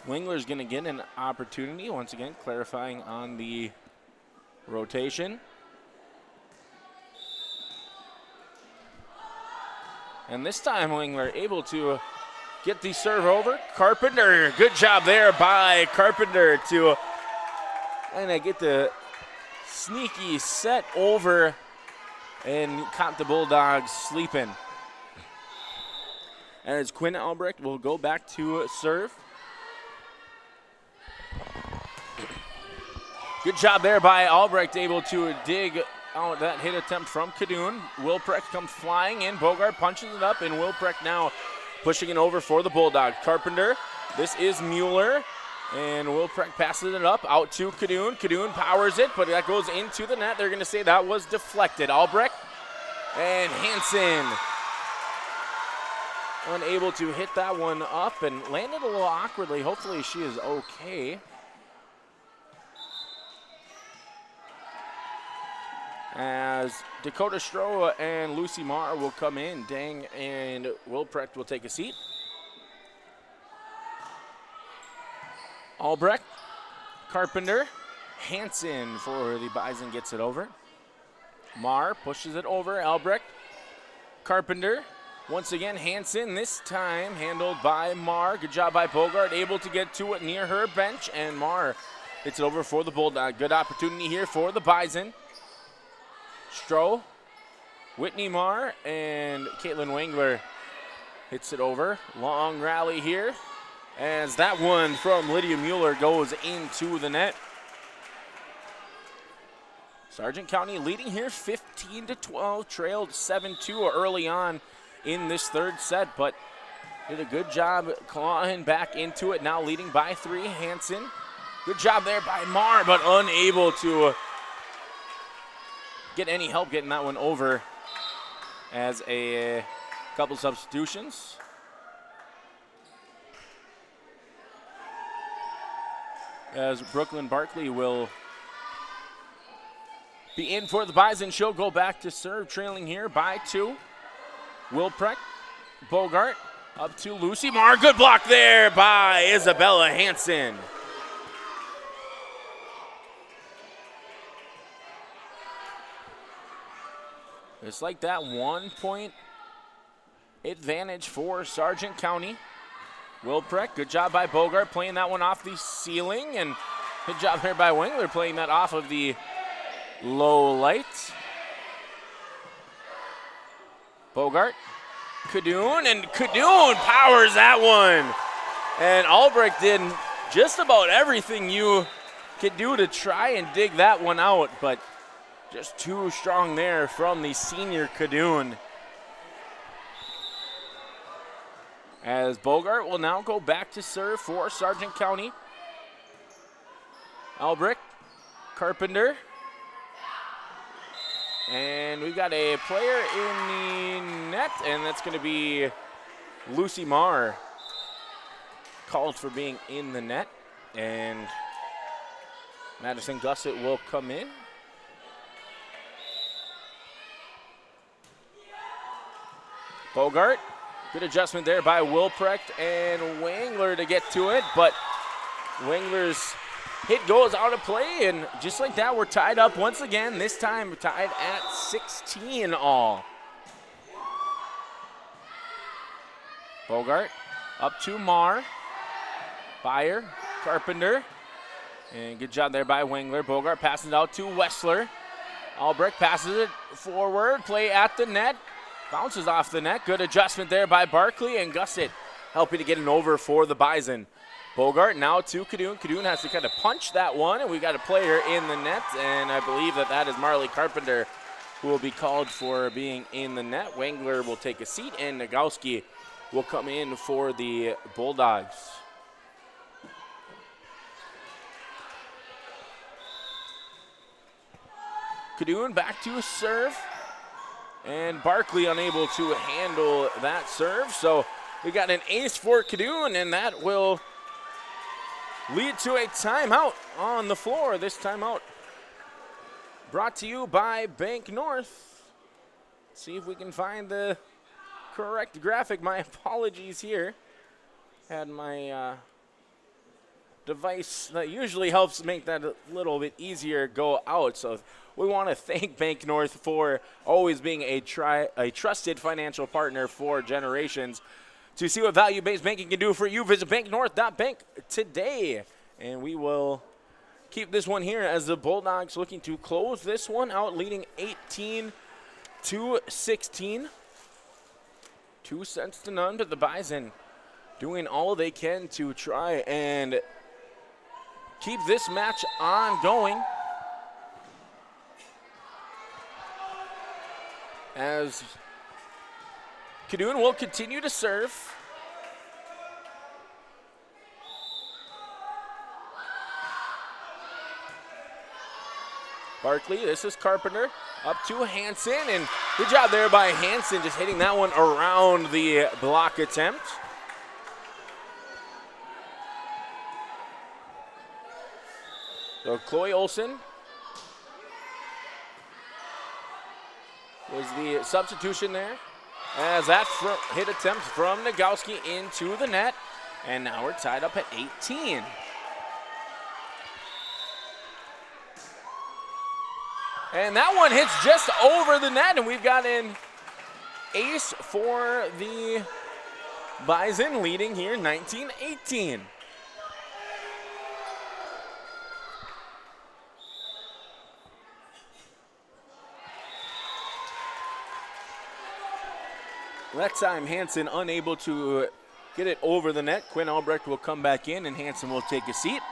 Wangler's going to get an opportunity, once again clarifying on the rotation. And this time Wangler able to get the serve over. Carpenter, good job there by Carpenter to get the sneaky set over and caught the Bulldogs sleeping. As Quinn Albrecht will go back to serve. Good job there by Albrecht, able to dig out that hit attempt from Kadoon. Wilprecht comes flying in. Bogart punches it up, and Wilprecht now pushing it over for the Bulldogs. Carpenter, this is Mueller, and Wilprecht passes it up out to Kadoon. Kadoon powers it, but that goes into the net. They're going to say that was deflected. Albrecht and Hansen unable to hit that one up and landed a little awkwardly. Hopefully she is okay. As Dakota Stroh and Lucy Marr will come in. Dang and Wilprecht will take a seat. Albrecht, Carpenter, Hansen for the Bison gets it over. Marr pushes it over. Albrecht, Carpenter, once again Hansen, this time handled by Marr. Good job by Bogart, able to get to it near her bench, and Marr hits it over for the Bulldog. Good opportunity here for the Bison. Stroh, Whitney Marr, and Caitlin Wengler hits it over. Long rally here as that one from Lydia Mueller goes into the net. Sargent County leading here 15-12, trailed 7-2 early on in this third set, but did a good job clawing back into it, now leading by 3. Hansen, good job there by Marr, but unable to get any help getting that one over as a couple substitutions. As Brooklyn Barkley will be in for the Bison. She'll go back to serve, trailing here by 2. Wilprecht, Bogart, up to Lucy Marr. Good block there by Isabella Hansen. It's like that 1-point advantage for Sargent County. Wilprecht, good job by Bogart playing that one off the ceiling, and good job there by Wengler playing that off of the low light. Bogart, Kadoon, and Kadoon powers that one. And Albrecht did just about everything you could do to try and dig that one out, but just too strong there from the senior Kadoon. As Bogart will now go back to serve for Sargent County. Albrecht, Carpenter. And we've got a player in the net, and that's going to be Lucy Marr, called for being in the net. And Madison Gusset will come in. Bogart, good adjustment there by Wilprecht and Wengler to get to it, but Wengler's hit goes out of play, and just like that, we're tied up once again, this time tied at 16 all. Bogart up to Marr, Byer, Carpenter, and good job there by Wengler. Bogart passes it out to Wessler. Albrecht passes it forward, play at the net. Bounces off the net. Good adjustment there by Barkley, and Gusset helping to get an over for the Bison. Bogart now to Kadoon. Kadoon has to kind of punch that one, and we got a player in the net, and I believe that is Marley Carpenter, who will be called for being in the net. Wengler will take a seat, and Nagowski will come in for the Bulldogs. Kadoon back to a serve. And Barkley unable to handle that serve. So we got an ace for Kadoon, and that will lead to a timeout on the floor. This timeout brought to you by Bank North. See if we can find the correct graphic. My apologies here. Had my device that usually helps make that a little bit easier go out. So we want to thank Bank North for always being a trusted financial partner for generations. To see what value-based banking can do for you, visit banknorth.bank today. And we will keep this one here as the Bulldogs looking to close this one out, leading 18-16. 2 sets to none, but the Bison doing all they can to try and keep this match ongoing. As Kadoon will continue to serve. Barkley, this is Carpenter, up to Hansen, and good job there by Hansen, just hitting that one around the block attempt. So Chloe Olson was the substitution there, as that hit attempt from Nagowski into the net, and now we're tied up at 18. And that one hits just over the net, and we've got an ace for the Bison, leading here 19-18. That time, Hansen unable to get it over the net. Quinn Albrecht will come back in, and Hansen will take a seat.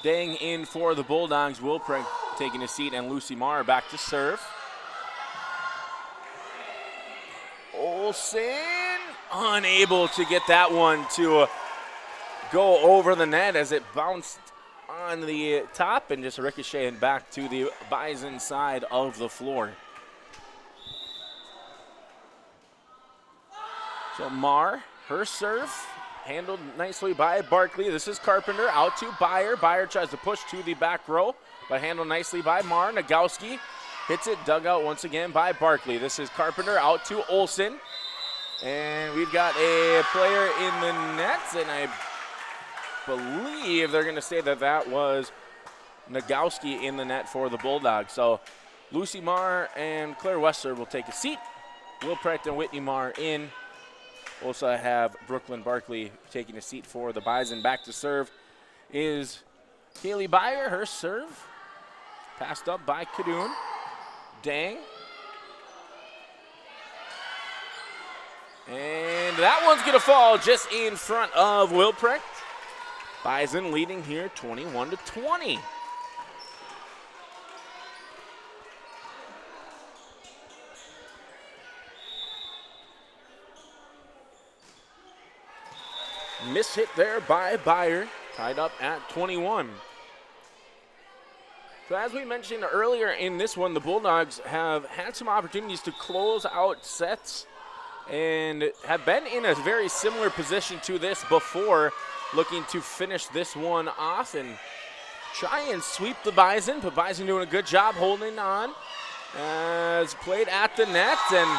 Dang in for the Bulldogs. Wilpreg taking a seat, and Lucy Marr back to serve. Olsen unable to get that one to go over the net as it bounced on the top and just ricocheted back to the Bison side of the floor. So Marr, her serve, handled nicely by Barkley. This is Carpenter out to Byer. Byer tries to push to the back row, but handled nicely by Marr. Nagowski hits it, dug out once again by Barkley. This is Carpenter out to Olsen. And we've got a player in the nets, and I believe they're going to say that that was Nagowski in the net for the Bulldogs. So Lucy Marr and Claire Wessler will take a seat. Will Pratt and Whitney Marr in. Also have Brooklyn Barkley taking a seat for the Bison. Back to serve is Kaylee Byer. Her serve passed up by Kadoon. Dang. And that one's going to fall just in front of Wilprecht. Bison leading here 21-20. Miss hit there by Byer, tied up at 21. So as we mentioned earlier in this one, the Bulldogs have had some opportunities to close out sets and have been in a very similar position to this before, looking to finish this one off and try and sweep the Bison, but Bison doing a good job holding on as played at the net, and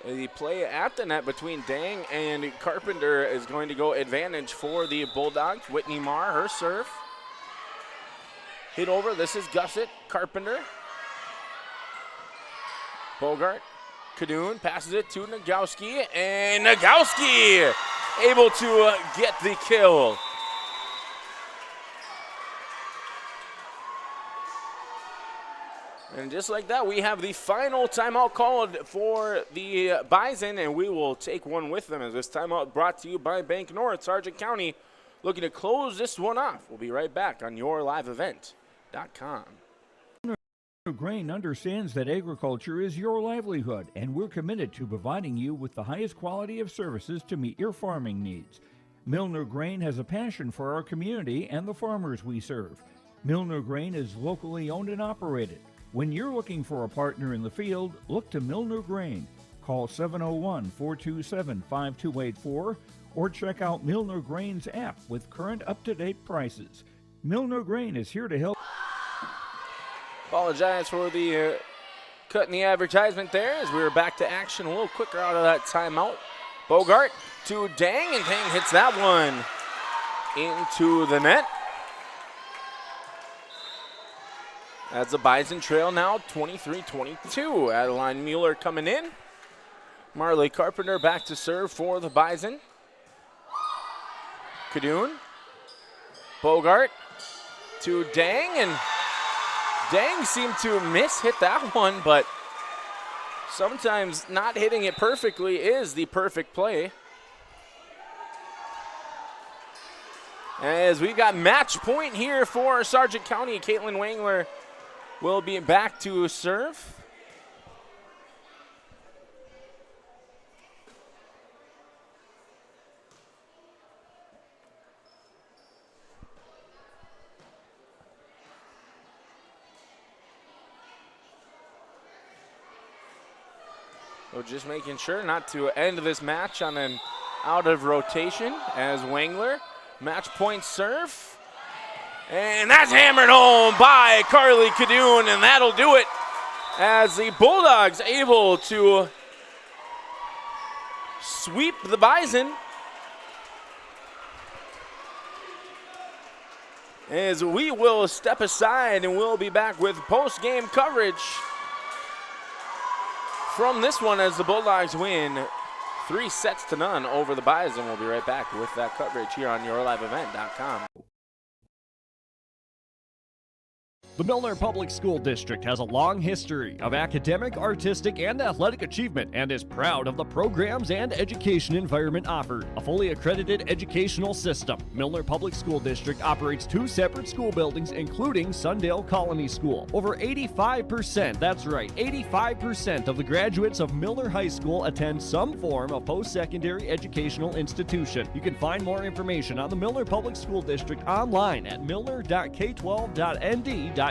the play at the net between Dang and Carpenter is going to go advantage for the Bulldogs. Whitney Marr, her serve. Hit over, this is Gusset, Carpenter. Bogart, Kadoon passes it to Nagowski, and Nagowski able to get the kill. And just like that, we have the final timeout called for the Bison, and we will take one with them as this timeout brought to you by Bank North. Sargent County looking to close this one off. We'll be right back on YourLiveEvent.com. Grain understands that agriculture is your livelihood, and we're committed to providing you with the highest quality of services to meet your farming needs. Milner Grain has a passion for our community and the farmers we serve. Milner Grain is locally owned and operated. When you're looking for a partner in the field, look to Milner Grain. Call 701-427-5284 or check out Milner Grain's app with current up-to-date prices. Milner Grain is here to help. Apologize for the cut in the advertisement there as we were back to action a little quicker out of that timeout. Bogart to Dang, and Dang hits that one into the net. As the Bison trail now 23-22. Adeline Mueller coming in. Marley Carpenter back to serve for the Bison. Kadoon. Bogart to Dang, and Dang seemed to hit that one, but Sometimes not hitting it perfectly is the perfect play. As we've got match point here for Sargent County, Caitlin Wangler will be back to serve. So just making sure not to end this match on an out of rotation as Wangler, match point serve. And that's hammered home by Carly Cadoon, and that'll do it as the Bulldogs able to sweep the Bison. As we will step aside and we'll be back with post-game coverage from this one as the Bulldogs win 3-0 over the Bison. We'll be right back with that coverage here on YourLiveEvent.com. The Milner Public School District has a long history of academic, artistic, and athletic achievement and is proud of the programs and education environment offered. A fully accredited educational system, Milner Public School District operates 2 separate school buildings, including Sundale Colony School. Over 85%, that's right, 85% of the graduates of Milner High School attend some form of post-secondary educational institution. You can find more information on the Milner Public School District online at milner.k12.nd.us.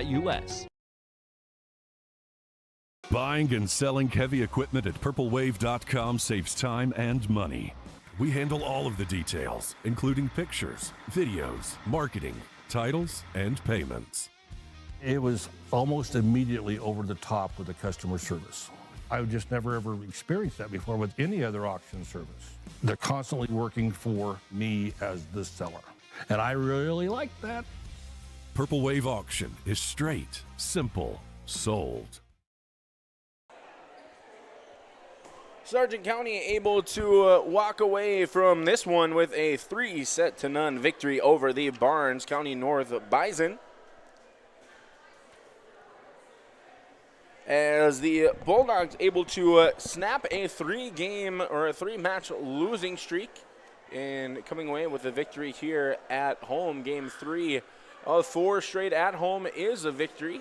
Buying and selling heavy equipment at purplewave.com saves time and money. We handle all of the details, including pictures, videos, marketing, titles, and payments. It was almost immediately over the top with the customer service. I've just never ever experienced that before with any other auction service. They're constantly working for me as the seller, and I really like that. Purple Wave Auction is straight, simple, sold. Sargent County able to walk away from this one with a 3-0 victory over the Barnes County North Bison. As the Bulldogs able to snap a 3-match losing streak and coming away with a victory here at home. Game 3 of 4 straight at home is a victory.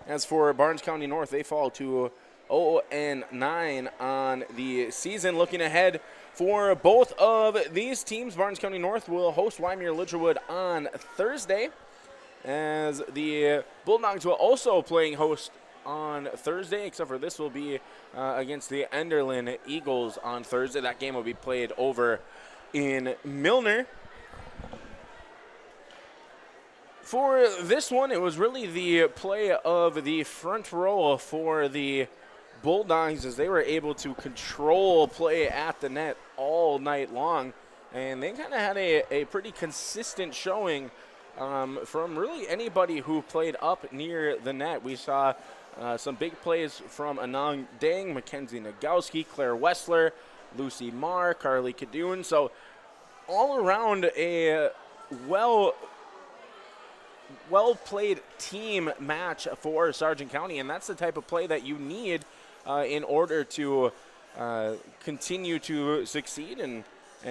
As for Barnes County North, they fall to 0-9 on the season. Looking ahead for both of these teams, Barnes County North will host Wyoming Litchwood on Thursday, as the Bulldogs will also playing host on Thursday, except for this will be against the Enderlin Eagles on Thursday. That game will be played over in Milner. For this one, it was really the play of the front row for the Bulldogs as they were able to control play at the net all night long. And they kind of had a pretty consistent showing from really anybody who played up near the net. We saw some big plays from Anang Dang, Mackenzie Nagowski, Claire Wessler, Lucy Marr, Carly Cadoon. So all around a well-played team match for Sargent County, and that's the type of play that you need in order to continue to succeed and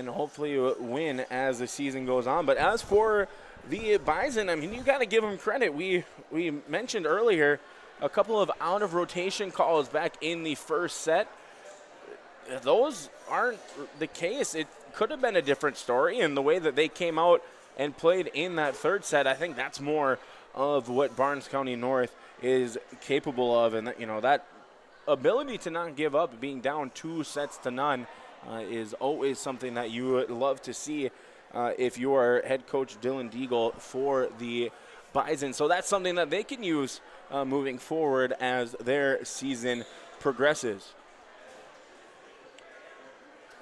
hopefully win as the season goes on. But as for the Bison, I mean, you got to give them credit. We mentioned earlier a couple of out-of-rotation calls back in the first set. Those aren't the case. It could have been a different story, and the way that they came out and played in that third set, I think that's more of what Barnes County North is capable of. And, that ability to not give up, being down 2-0 is always something that you would love to see if you are head coach Dylan Deagle for the Bison. So that's something that they can use moving forward as their season progresses.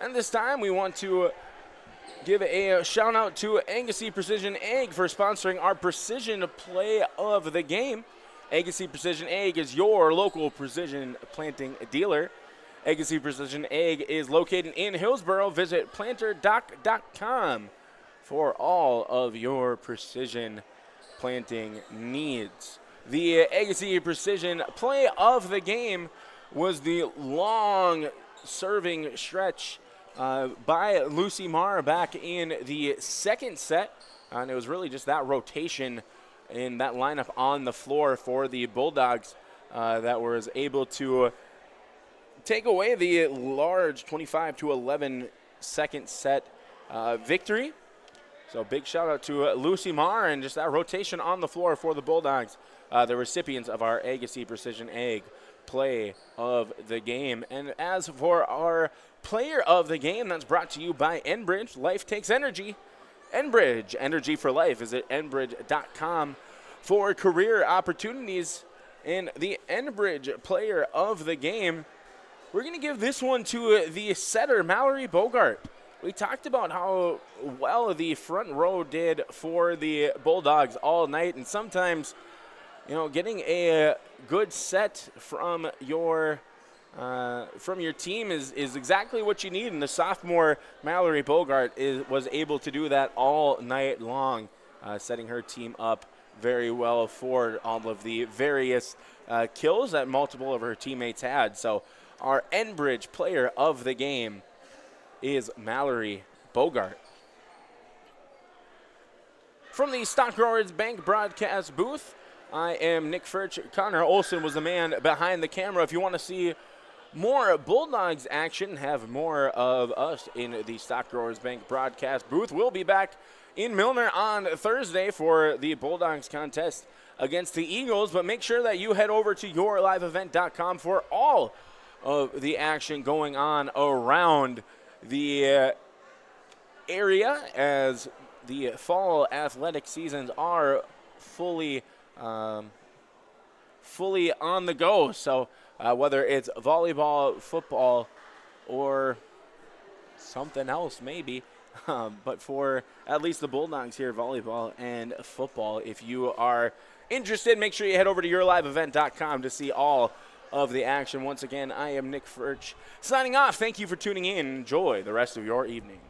And this time we want to give a shout out to Angus Precision Egg for sponsoring our precision play of the game. Angus Precision Egg is your local precision planting dealer. Angus Precision Egg is located in Hillsboro. Visit planterdoc.com for all of your precision planting needs. The Angus Precision play of the game was the long serving stretch by Lucy Marr back in the second set. And it was really just that rotation in that lineup on the floor for the Bulldogs that was able to take away the large 25-11 second set victory. So big shout out to Lucy Marr and just that rotation on the floor for the Bulldogs, the recipients of our Agassiz Precision Egg play of the game. And as for our player of the game, that's brought to you by Enbridge. Life takes energy. Enbridge, energy for life. Visit enbridge.com for career opportunities. And the Enbridge player of the game, we're going to give this one to the setter, Mallory Bogart. We talked about how well the front row did for the Bulldogs all night, and sometimes, you know, getting a good set from your team is exactly what you need. And the sophomore Mallory Bogart was able to do that all night long, setting her team up very well for all of the various kills that multiple of her teammates had. So our Enbridge player of the game is Mallory Bogart. From the Stock Growers Bank broadcast booth, I am Nick Furch. Connor Olson was the man behind the camera. If you want to see more Bulldogs action, have more of us in the Stock Growers Bank broadcast booth, we'll be back in Milner on Thursday for the Bulldogs contest against the Eagles. But make sure that you head over to yourliveevent.com for all of the action going on around the area as the fall athletic seasons are fully on the go. So whether it's volleyball, football, or something else maybe, but for at least the Bulldogs here, volleyball and football, if you are interested, make sure you head over to yourliveevent.com to see all of the action. Once again, I am Nick Furch signing off. Thank you for tuning in. Enjoy the rest of your evening.